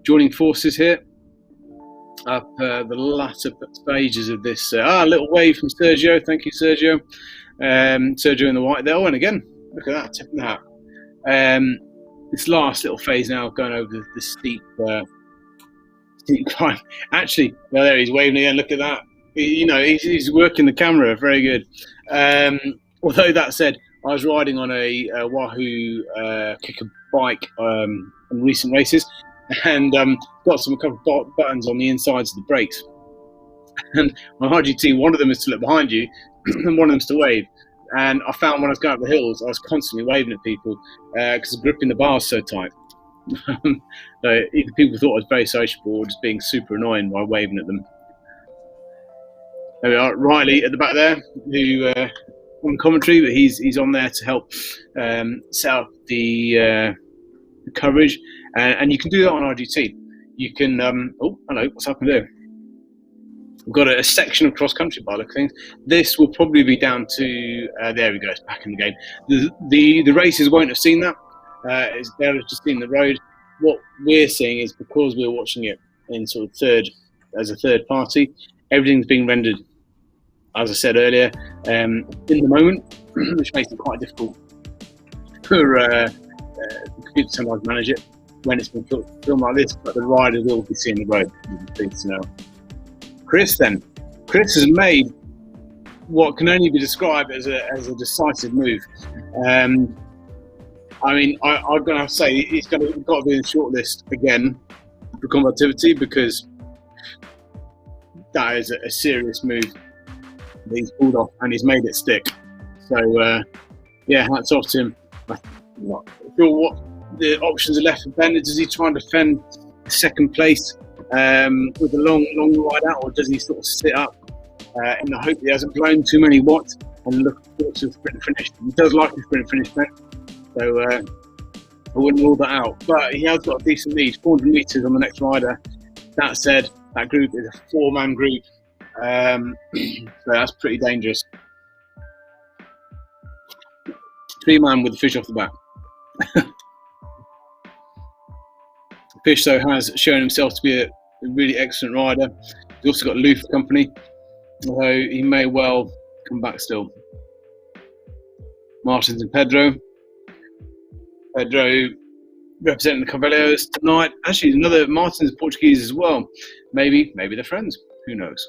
joining forces here up the latter stages of this. A little wave from Sergio. Thank you, Sergio. Sergio in the white there. Oh, and again, look at that, tipping that. This last little phase now going over the steep climb. Actually, well, there he's waving again. Look at that. He's working the camera. Very good. Although that said, I was riding on a Wahoo kicker bike in recent races, and got a couple of buttons on the insides of the brakes. And on RGT, one of them is to look behind you, and one of them is to wave. And I found when I was going up the hills, I was constantly waving at people because gripping the bars so tight. So either people thought I was very sociable or just being super annoying by waving at them. There we are, Riley at the back there, who on commentary, but he's on there to help set up the coverage, and you can do that on RGT. You can oh hello, what's happened there? We've got a section of cross country by the look of things. This will probably be down to there we go, it's back in the game. The races won't have seen that. They'll have just seen the road. What we're seeing is, because we're watching it in sort of as a third party, everything's being rendered, as I said earlier, in the moment, which makes it quite difficult for the computer sometimes manage it when it's been filmed like this. But the rider will be seeing the road. Chris has made what can only be described as a decisive move. I mean, I'm going to have to say he's got to be in the shortlist again for combativity, because that is a serious move that he's pulled off, and he's made it stick. So, yeah, hats off to him. I'm not sure what the options are left for Ben. Does he try and defend second place with a long ride out, or does he sort of sit up in the hope he hasn't blown too many watts and look forward to a sprint finish? He does like a sprint finish, Ben. So I wouldn't rule that out. But he has got a decent lead, 400 metres on the next rider. That said, that group is a 4-man group. So that's pretty dangerous. 3-man with the Fish off the back. Fish, though, has shown himself to be a really excellent rider. He's also got Lou for company, although he may well come back still. Martins and Pedro. Pedro representing the Carvalhos tonight. Actually, another Martins Portuguese as well. Maybe they're friends. Who knows?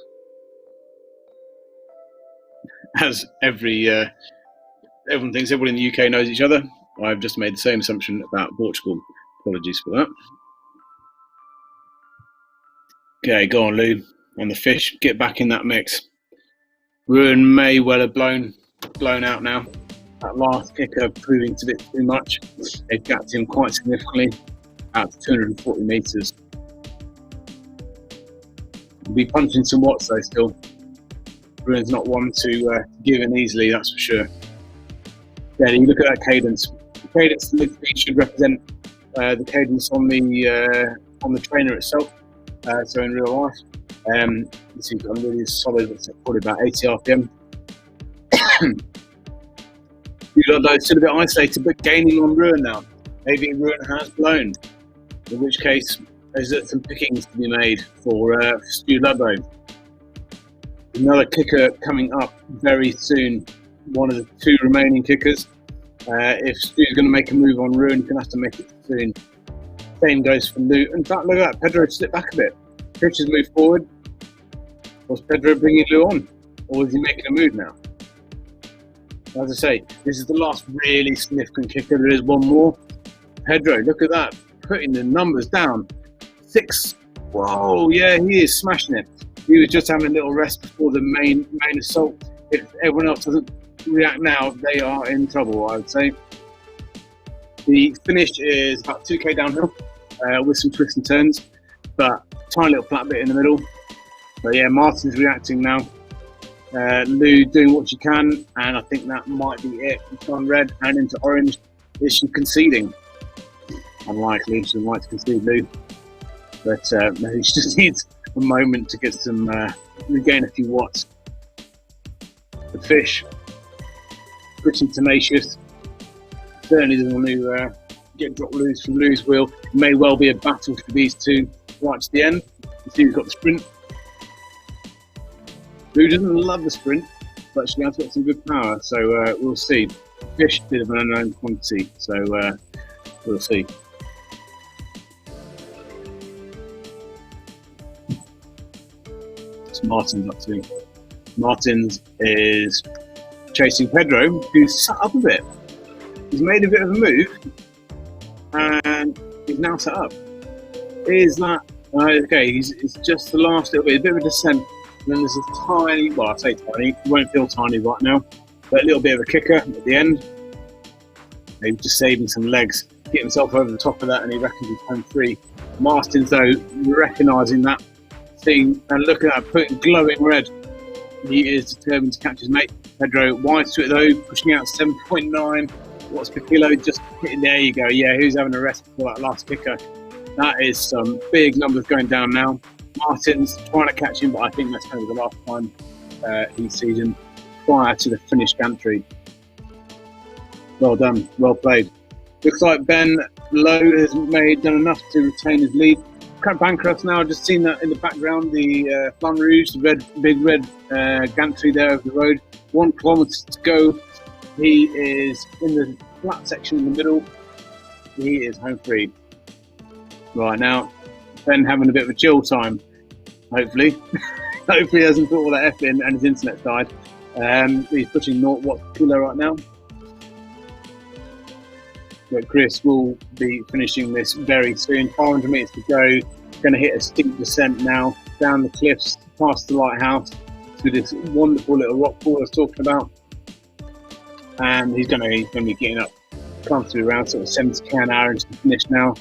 As everyone thinks everyone in the UK knows each other. I've just made the same assumption about Portugal. Apologies for that. Okay, go on, Lou. And the Fish, get back in that mix. Ruin may well have blown out now. That last kicker proving to be too much. They've gapped him quite significantly out to 240 metres. He'll be punching some watts though still. Ruin's not one to give in easily, that's for sure. Yeah, you look at that cadence. The cadence of the midfield should represent the cadence on the trainer itself. So in real life, you see got a really solid, probably about 80 RPM. Though still a bit isolated, but gaining on Ruin now. Maybe Ruin has blown, in which case there's some pickings to be made for Stu Ludlow. Another kicker coming up very soon. One of the 2 remaining kickers. If Stu's going to make a move on Ruin, he's going to have to make it soon. Same goes for Lou. In fact, look at that. Pedro slipped back a bit. Pitch has moved forward. Was Pedro bringing Lou on? Or is he making a move now? As I say, this is the last really significant kicker. There is one more. Pedro, look at that. Putting the numbers down. 6. Whoa, yeah, he is smashing it. He was just having a little rest before the main assault. If everyone else doesn't react now, they are in trouble, I would say. The finish is about 2k downhill with some twists and turns, but tiny little flat bit in the middle. But yeah, Martin's reacting now. Lou doing what she can, and I think that might be it. It's gone red and into orange. Is she conceding? Unlikely. She doesn't like to concede, Lou. But maybe she just needs a moment to get some regain a few watts. The Fish, pretty tenacious. Certainly doesn't want to get dropped loose from Lou's wheel. It may well be a battle for these two right to the end. You see, we've got the sprint. Lou doesn't love the sprint, but she has got some good power, so we'll see. Fish, bit of an unknown quantity, so we'll see. What's Martin's up to? Martin's is chasing Pedro, who's sat up a bit. He's made a bit of a move, and he's now set up. Is that okay? It's just the last little bit, a bit of a descent. And then there's a tiny, well, I say tiny, it won't feel tiny right now, but a little bit of a kicker at the end. Maybe just saving some legs, get himself over the top of that, and he reckons he's home free. Martins, though, recognising that, seeing, and look at that, putting glowing red. He is determined to catch his mate. Pedro wise to it, though, pushing out 7.9 watts per kilo, just hitting, there you go. Yeah, who's having a rest before that last kicker? That is some big numbers going down now. Martin's trying to catch him, but I think that's going to be the last time he sees him prior to the finished gantry. Well done, well played. Looks like Ben Lowe has done enough to retain his lead. Bancroft's now, just seen that in the background, the Flamme Rouge, the big red gantry there over the road. 1 kilometre to go. He is in the flat section in the middle. He is home free. Right now, Ben having a bit of a chill time, hopefully. Hopefully he hasn't put all that F in and his internet died. He's pushing 0 watts per kilo right now. But Chris will be finishing this very soon. 500 meters to go. Going to hit a steep descent now down the cliffs, past the lighthouse, to this wonderful little rock pool I was talking about. And he's going to be getting up comfortably around sort of 70 an hour into the finish now.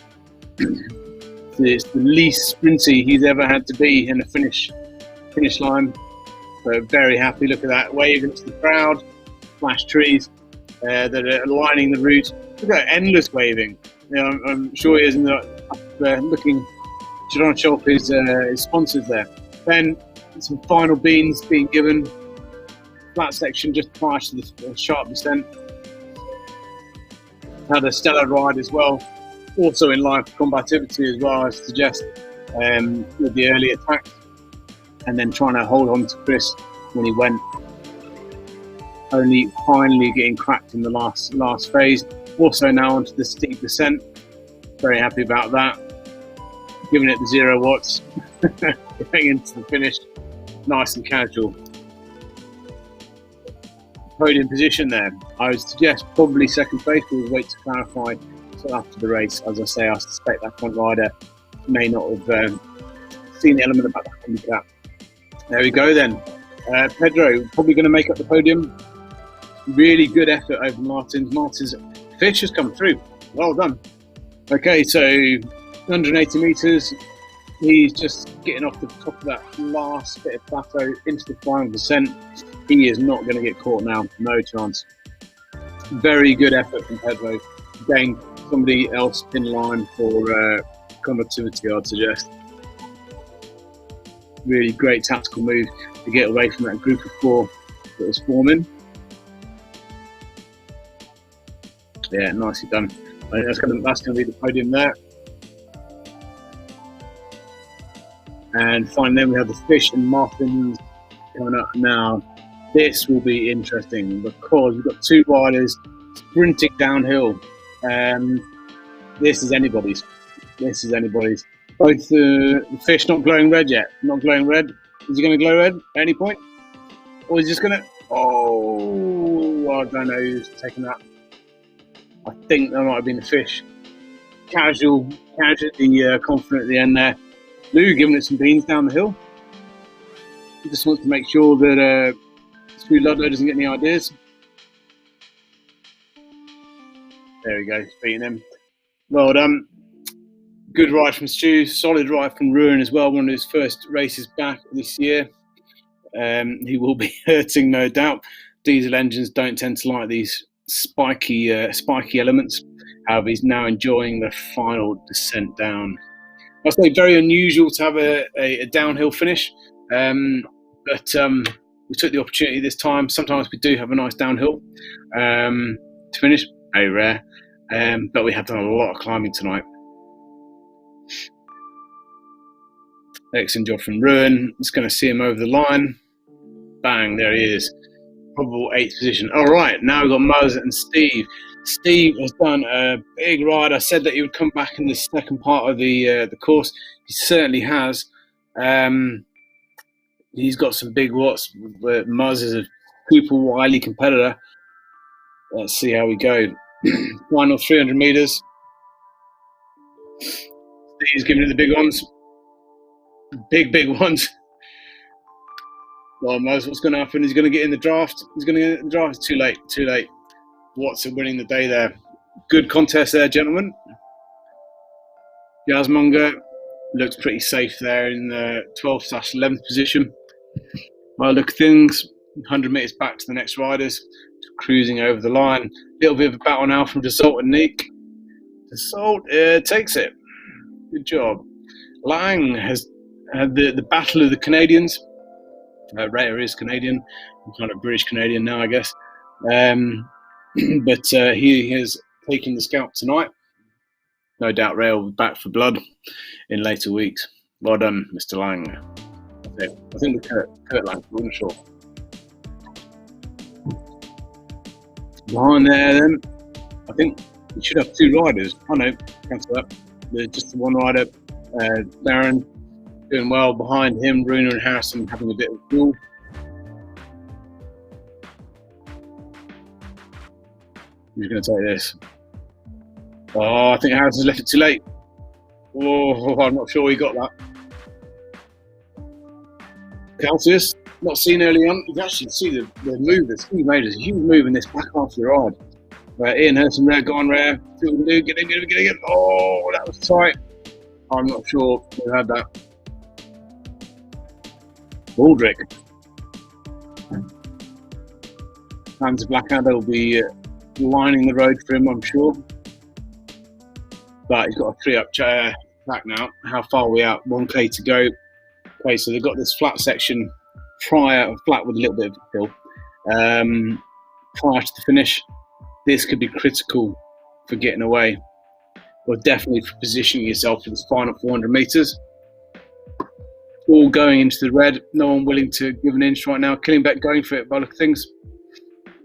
It's the least sprinty he's ever had to be in a finish line. So very happy. Look at that, waving to the crowd, flash trees that are lining the route. Look at that, endless waving. You know, I'm sure he is looking, trying to show off his sponsors there. Then some final beans being given. Flat section just prior to the sharp descent. Had a stellar ride as well. Also in line for combativity as well, I suggest, with the early attacks. And then trying to hold on to Chris when he went. Only finally getting cracked in the last phase. Also now onto the steep descent. Very happy about that. Giving it the 0 watts. Going into the finish. Nice and casual. Podium position there. I would suggest probably second place. We'll wait to clarify until after the race. As I say, I suspect that front rider may not have seen the element about the handicap. There we go then. Pedro probably going to make up the podium. Really good effort over Martin's. Martin's fish has come through. Well done. Okay, so 180 metres. He's just getting off the top of that last bit of plateau into the final descent. He is not going to get caught now. No chance. Very good effort from Pedro. Again, somebody else in line for combativity, I'd suggest. Really great tactical move to get away from that group of 4 that was forming. Yeah, nicely done. I think that's going to be the podium there. And finally, then we have the fish and muffins coming up now. This will be interesting because we've got 2 riders sprinting downhill. This is anybody's. This is anybody's. Both the fish not glowing red yet. Not glowing red. Is he going to glow red at any point? Or is he just going to... Oh, I don't know who's taking that. I think that might have been the fish. Casually confident at the end there. Lou giving it some beans down the hill. He just wants to make sure that Stu Ludlow doesn't get any ideas. There we go, beating him. Well done. Good ride from Stu, solid ride from Ruin as well, one of his first races back this year. He will be hurting, no doubt. Diesel engines don't tend to like these spiky elements. However, he's now enjoying the final descent down. I say very unusual to have a downhill finish, but we took the opportunity this time. Sometimes we do have a nice downhill to finish, very rare, but we have done a lot of climbing tonight. Excellent job from Ruin. Just going to see him over the line. Bang, there he is. Probable 8th position. All right, now we've got Muzz and Steve. Steve has done a big ride. I said that he would come back in the second part of the course. He certainly has. He's got some big watts. Muzz is a super wily competitor. Let's see how we go. Final 300 meters. Steve's giving it the big ones. Big ones. Well, Muzz, what's going to happen? He's going to get in the draft. He's going to get in the draft. Too late. Watson winning the day there. Good contest there, gentlemen. Yazmonger looks pretty safe there in the 12th/11th position. Well, look at things. 100 metres back to the next riders. Cruising over the line. A little bit of a battle now from Dassault and Neek. Dassault takes it. Good job. Lang has had the battle of the Canadians. Raya is Canadian. I'm kind of British Canadian now, I guess. But he has taken the scalp tonight. No doubt Raya will be back for blood in later weeks. Well done, Mr. Lang. I think Kurt Lang, I'm not sure. Behind there, then, I think we should have 2 riders. Oh no, cancel that. There's just the one rider, Darren, doing well. Behind him, Runa and Harrison having a bit of fuel. Who's going to take this? Oh, I think Harrison's left it too late. Oh, I'm not sure he got that. Celsius, not seen early on. You can actually see the move that Steve made. A huge move in this back half of the ride. Ian Hurst rare, gone rare. See what we can do. Get in. Oh, that was tight. I'm not sure who had that. Baldrick. Hands of Blackout, they'll be lining the road for him, I'm sure. But he's got a 3-up track now. How far are we out? 1k to go. Okay, so they've got this flat section flat with a little bit of a hill. Prior to the finish, this could be critical for getting away, or definitely for positioning yourself for the final 400 meters. All going into the red, no one willing to give an inch right now. Killingbeck going for it by the look of things.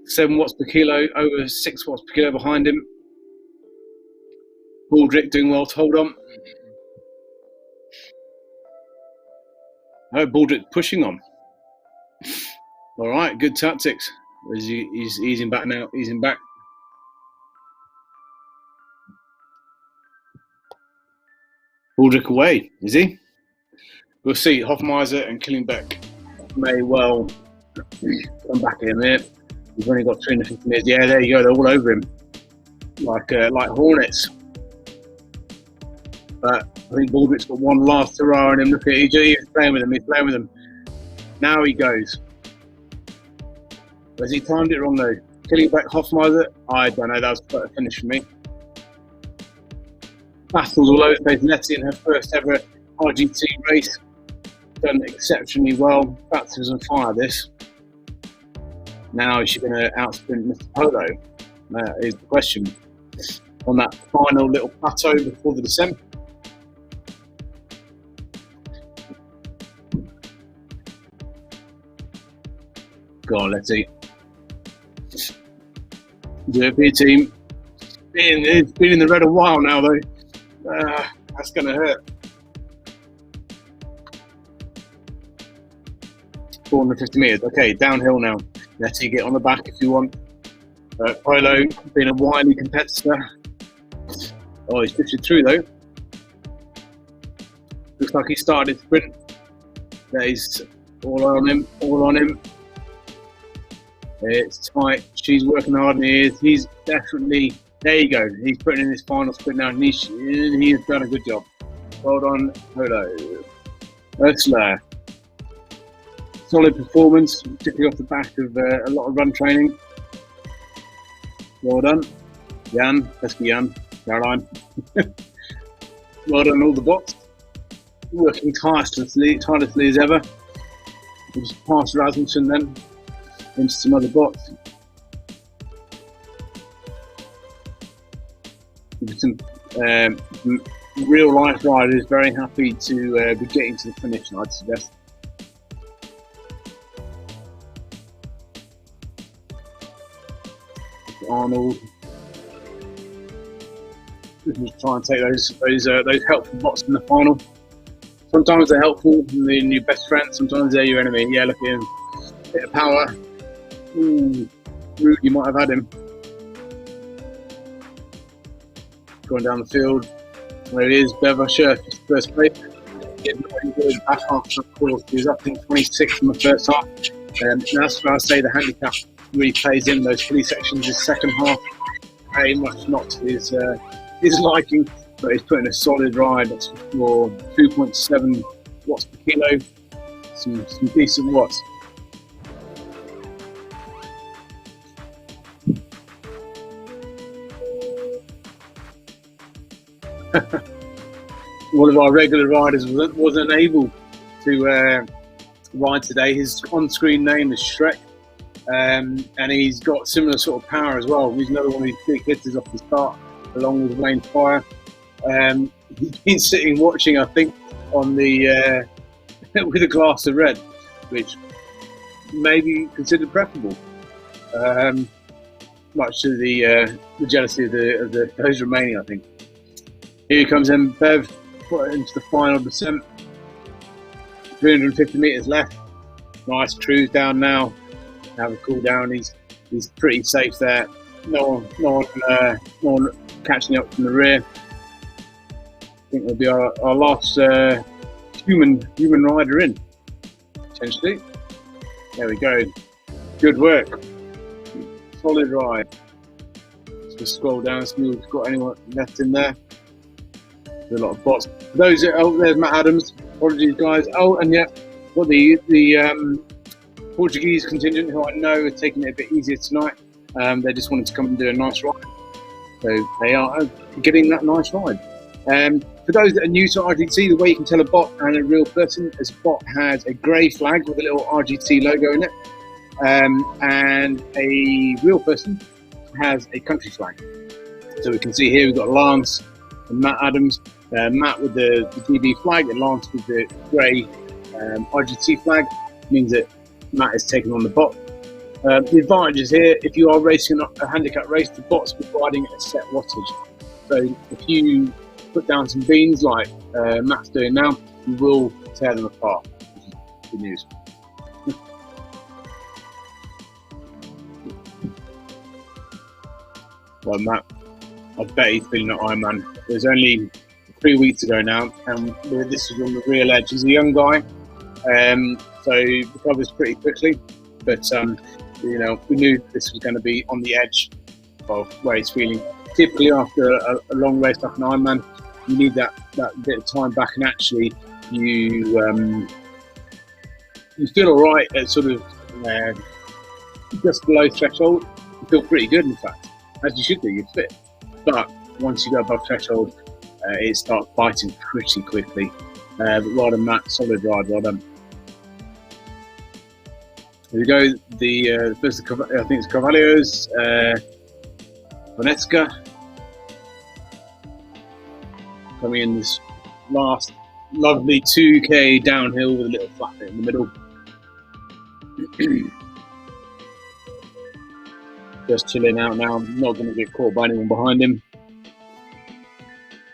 7 watts per kilo, over 6 watts per kilo behind him. Baldrick doing well to hold on. Oh, Baldrick pushing on. All right, good tactics. He's easing back now, easing back. Baldrick away, is he? We'll see. Hoffmeister and Killingbeck may well come back in there. We've only got 350 meters. Yeah, there you go. They're all over him, like hornets. But I think Baldrick's got one last hurrah on him. Look at he's playing with him. He's playing with him. Now he goes. Has he timed it wrong though? Killingbeck, Hoffmeister. I don't know. That was quite a finish for me. Battles all over the place. Nettie in her first ever RGT race. Done exceptionally well. Battles was on fire this. Now is she going to outsprint Mr. Polo? That is the question. On that final little plateau before the descent. Go on, let's see. The European team. It's been in the red a while now though. That's going to hurt. 450 meters. Okay, downhill now. Let's see, get on the back if you want. Polo being a wily competitor. Oh, he's drifted through though. Looks like he started his sprint. There he's all on him, all on him. It's tight. She's working hard and he's definitely, there you go. He's putting in his final sprint now and he has done a good job. Well done, Polo. Ursula. Solid performance, particularly off the back of a lot of run training. Well done. Jan, pesky Jan, Caroline. Well done all the bots. Working tirelessly as ever. We'll just pass Rasmussen then into some other bots. Some real life riders very happy to be getting to the finish, I'd suggest. Arnold. Just try and take those helpful bots in the final. Sometimes they're helpful and they're your best friend. Sometimes they're your enemy. Yeah, look at him. Bit of power. Ooh, Rude, you might have had him. Going down the field. There he is. Will Usher, first place. Getting very good back half of the course. He was up in 26 in the first half. That's where I say the handicap really plays in those 3 sections. His second half, very much not to his liking, but he's putting a solid ride. That's for 2.7 watts per kilo. Some decent watts. One of our regular riders wasn't able to ride today. His on-screen name is Shrek. And he's got similar sort of power as well. He's another one of these big hitters off the start, along with Wayne Fire. He's been sitting watching, I think, on the with a glass of red, which may be considered preferable. Much to the jealousy of those remaining, I think. Here comes Bev into the final descent. 350 meters left. Nice cruise down now. Have a cool down. He's pretty safe there. no one catching up from the rear. I think it'll be our last human rider in, potentially. There we go. Good work. Solid ride. Let's just scroll down, see if we've got anyone left in there. There's a lot of bots. There's Matt Adams. Apologies, guys. Oh, and yeah, got the Portuguese contingent, who I know are taking it a bit easier tonight. They just wanted to come and do a nice ride. So they are getting that nice ride. For those that are new to RGT, the way you can tell a bot and a real person is a bot has a grey flag with a little RGT logo in it, and a real person has a country flag. So we can see here we've got Lance and Matt Adams. Matt with the GB flag and Lance with the grey RGT flag, means that Matt is taking on the bot. The advantage is here, if you are racing a handicap race, the bot's providing a set wattage. So if you put down some beans like Matt's doing now, you will tear them apart. Good news. Well, Matt, I bet he's feeling an Ironman. It was only 3 weeks ago now, and this is on the real edge. He's a young guy, so he recovers pretty quickly. But you know, we knew this was going to be on the edge of where he's feeling. Typically, after a long race like an Ironman, you need that bit of time back, and actually, you feel all right at sort of just below threshold. You feel pretty good, in fact, as you should do. You're fit, but once you go above threshold, it starts biting pretty quickly. But well done, Matt. Solid ride. Well done. Here we go. The first, I think it's Carvalho's Vaneska coming in this last lovely 2K downhill with a little flat bit in the middle. Just chilling out now. Not going to get caught by anyone behind him.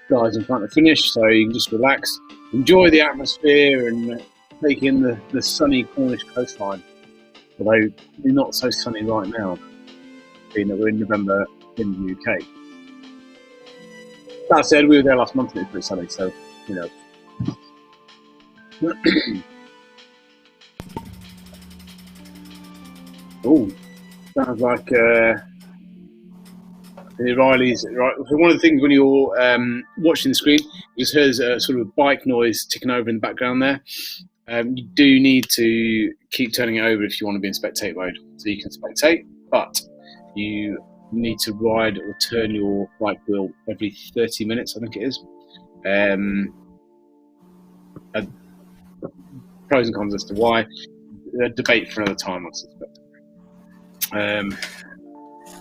Guys in front of finish, so you can just relax, enjoy the atmosphere, and take in the sunny Cornish coastline. Although not so sunny right now, being that we're in November in the UK. That said, we were there last month and it was pretty sunny, so you know. Oh, sounds like Riley's right. So one of the things when you're watching the screen, you just heard a sort of bike noise ticking over in the background there. You do need to keep turning it over if you want to be in spectate mode. So you can spectate, but you need to ride or turn your bike wheel every 30 minutes, I think it is. Pros and cons as to why. A debate for another time, I suspect.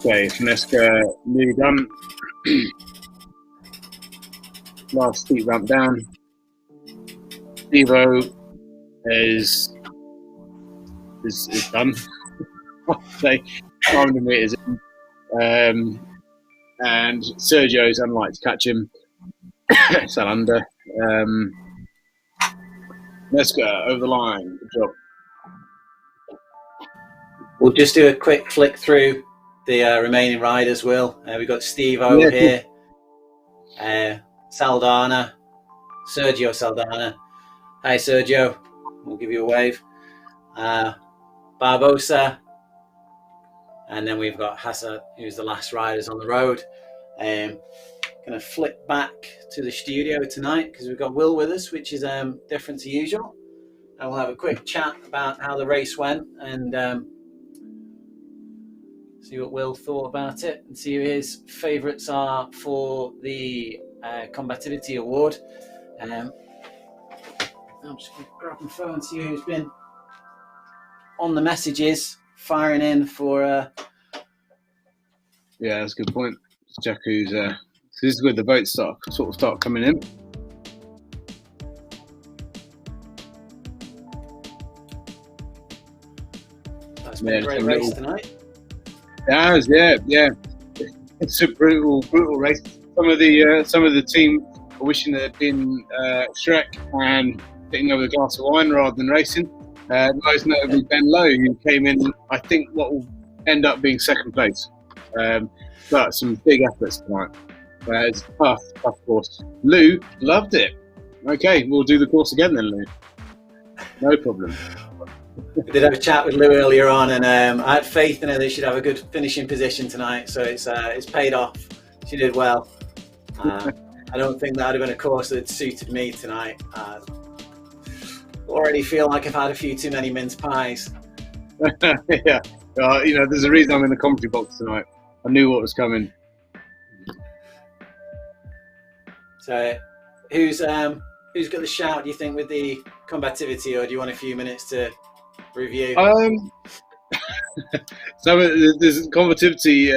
Okay, Finesca nearly done. Last steep ramp down. Stevo is done. They time the meters in. And Sergio's unlikely to catch him. Fell under. Let's go over the line. Good job. We'll just do a quick flick through the remaining riders, Will. We've got Steve over here, Saldana, Sergio Saldana. Hi, Sergio. We'll give you a wave. Barbosa. And then we've got Hassa, who's the last riders on the road. Going to flip back to the studio tonight because we've got Will with us, which is different to usual. And we'll have a quick chat about how the race went and see what Will thought about it and see who his favourites are for the Combativity Award. I'm just going to grab my phone and see who's been on the messages, firing in for... Yeah, that's a good point. Jack, who's... so this is where the votes start coming in. That's been a great race tonight. Yeah. It's a brutal race. Some of the team are wishing they'd been Shrek and sitting over a glass of wine rather than racing. Most notably Ben Lowe, who came in, I think, what will end up being second place. But some big efforts tonight. It's a tough course. Lou loved it. Okay, we'll do the course again then, Lou. No problem. We did have a chat with Lou earlier on, and I had faith in her that she'd have a good finishing position tonight. So it's paid off. She did well. I don't think that would have been a course that suited me tonight. Already feel like I've had a few too many mince pies. Yeah, there's a reason I'm in the commentary box tonight. I knew what was coming. So, who's got the shout, do you think, with the combativity, or do you want a few minutes to review? So there's combativity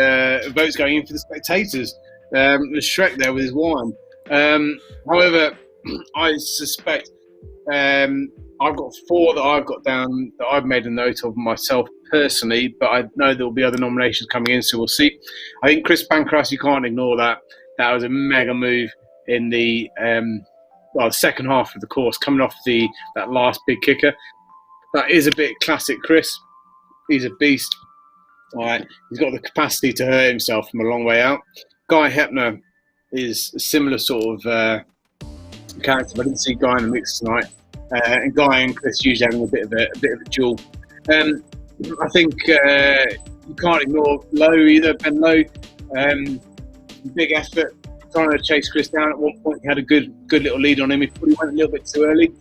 votes going in for the spectators. There's Shrek there with his wine. However, I suspect I've got 4 that I've got down that I've made a note of myself personally, but I know there will be other nominations coming in, so we'll see. I think Chris Pancras, you can't ignore that. That was a mega move in the second half of the course, coming off that last big kicker. That is a bit classic Chris. He's a beast. All right. He's got the capacity to hurt himself from a long way out. Guy Hepner is a similar sort of character, but I didn't see Guy in the mix tonight. And Guy and Chris usually having a bit of a duel. I think you can't ignore Lowe either. Ben Lowe, big effort, trying to chase Chris down. At one point, he had a good little lead on him. He probably went a little bit too early,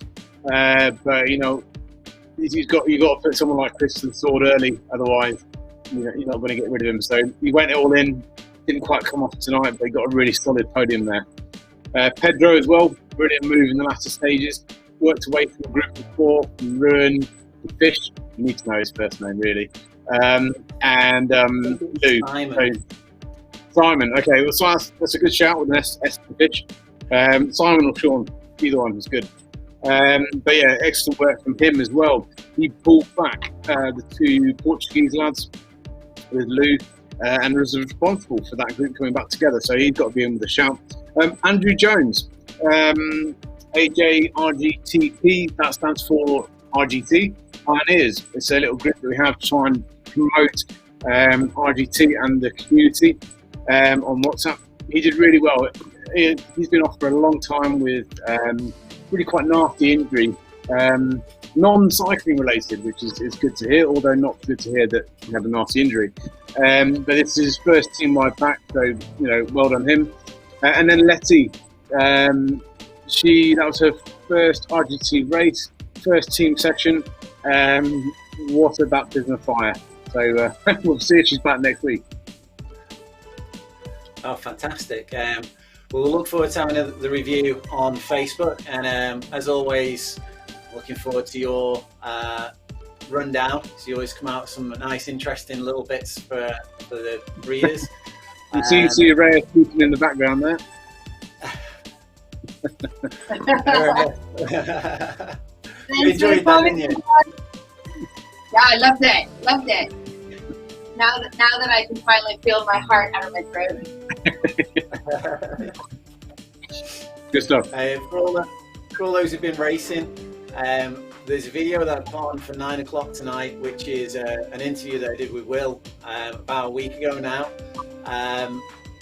but you've got to put someone like Chris to the sword early, otherwise you're not going to get rid of him. So he went it all in. Didn't quite come off tonight, but he got a really solid podium there. Pedro as well, brilliant move in the latter stages. Worked away from a group of 4, from Ruin to Fish. You need to know his first name, really. And Lou. Simon. Okay, well, so that's a good shout with an S to Fish. Simon or Sean, either one was good. But yeah, excellent work from him as well. He pulled back the 2 Portuguese lads with Lou, and was responsible for that group coming back together. So he's got to be in with a shout. Andrew Jones, AJ RGTP, that stands for RGT Pioneers. It's a little group that we have to try and promote RGT and the community on WhatsApp. He did really well. He's been off for a long time with really quite nasty injury, non-cycling related, which is good to hear, although not good to hear that he had a nasty injury. But it's his first team-wide back, so well done him. And then Letty, that was her first RGT race, first team session. What a baptism of fire! So we'll see if she's back next week. Oh, fantastic! We'll look forward to having the review on Facebook, and as always, looking forward to your rundown. So you always come out with some nice, interesting little bits for the readers. You see a ray of speaking in the background there. You enjoyed that, didn't you? Yeah, I loved it. Now that I can finally feel my heart out of my throat. Good stuff. For all those who've been racing, there's a video that I put on for 9 o'clock tonight, which is an interview that I did with Will about a week ago now.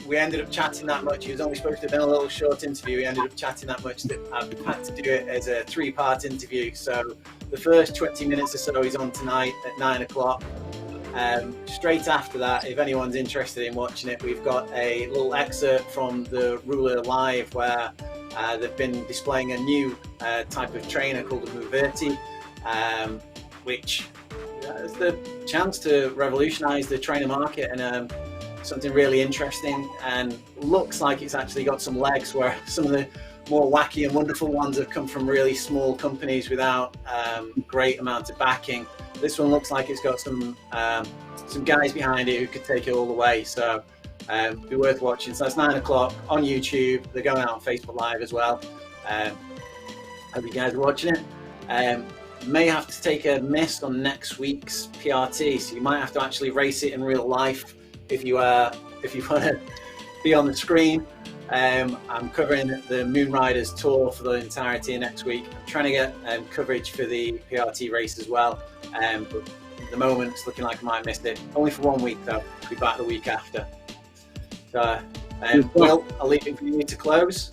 We ended up chatting that much. It was only supposed to have been a little short interview. We ended up chatting that much that I've had to do it as a 3-part interview. So the first 20 minutes or so is on tonight at 9 o'clock. Straight after that, if anyone's interested in watching it, we've got a little excerpt from the Ruler Live where they've been displaying a new type of trainer called the Moverti, which has the chance to revolutionize the trainer market and something really interesting, and looks like it's actually got some legs, where some of the more wacky and wonderful ones have come from really small companies without great amounts of backing. This one looks like it's got some guys behind it who could take it all the way, so be worth watching. So that's 9 o'clock on YouTube. They're going out on Facebook Live as well. Hope you guys are watching it. May have to take a miss on next week's PRT, so you might have to actually race it in real life if you want to be on the screen. I'm covering the Moon Riders Tour for the entirety of next week. I'm trying to get coverage for the PRT race as well, but At the moment, it's looking like I might miss it. Only for 1 week though. I'll be back the week after. So, Will, I'll leave it for you to close.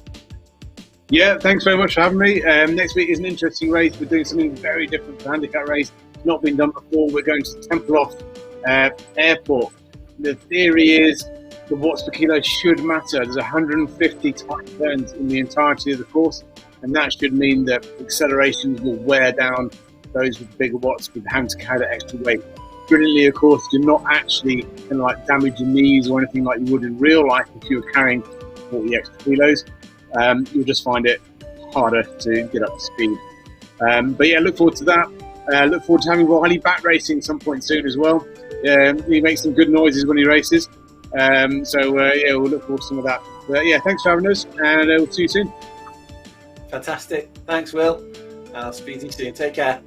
Yeah, thanks very much for having me. Next week is an interesting race. We're doing something very different for handicap race. It's not been done before. We're going to Tempelhof Airport. The theory is the watts per kilo should matter. There's 150 tight turns in the entirety of the course, and that should mean that accelerations will wear down those with bigger watts with having to carry that extra weight. Brilliantly, of course, you're not actually going to like damage your knees or anything like you would in real life if you were carrying 40 extra kilos. You'll just find it harder to get up to speed. But yeah, look forward to that. Look forward to having Riley back racing some point soon as well. He makes some good noises when he races. Yeah, we'll look forward to some of that. But yeah, thanks for having us, and we'll see you soon. Fantastic. Thanks, Will. I'll speak to you soon. Take care.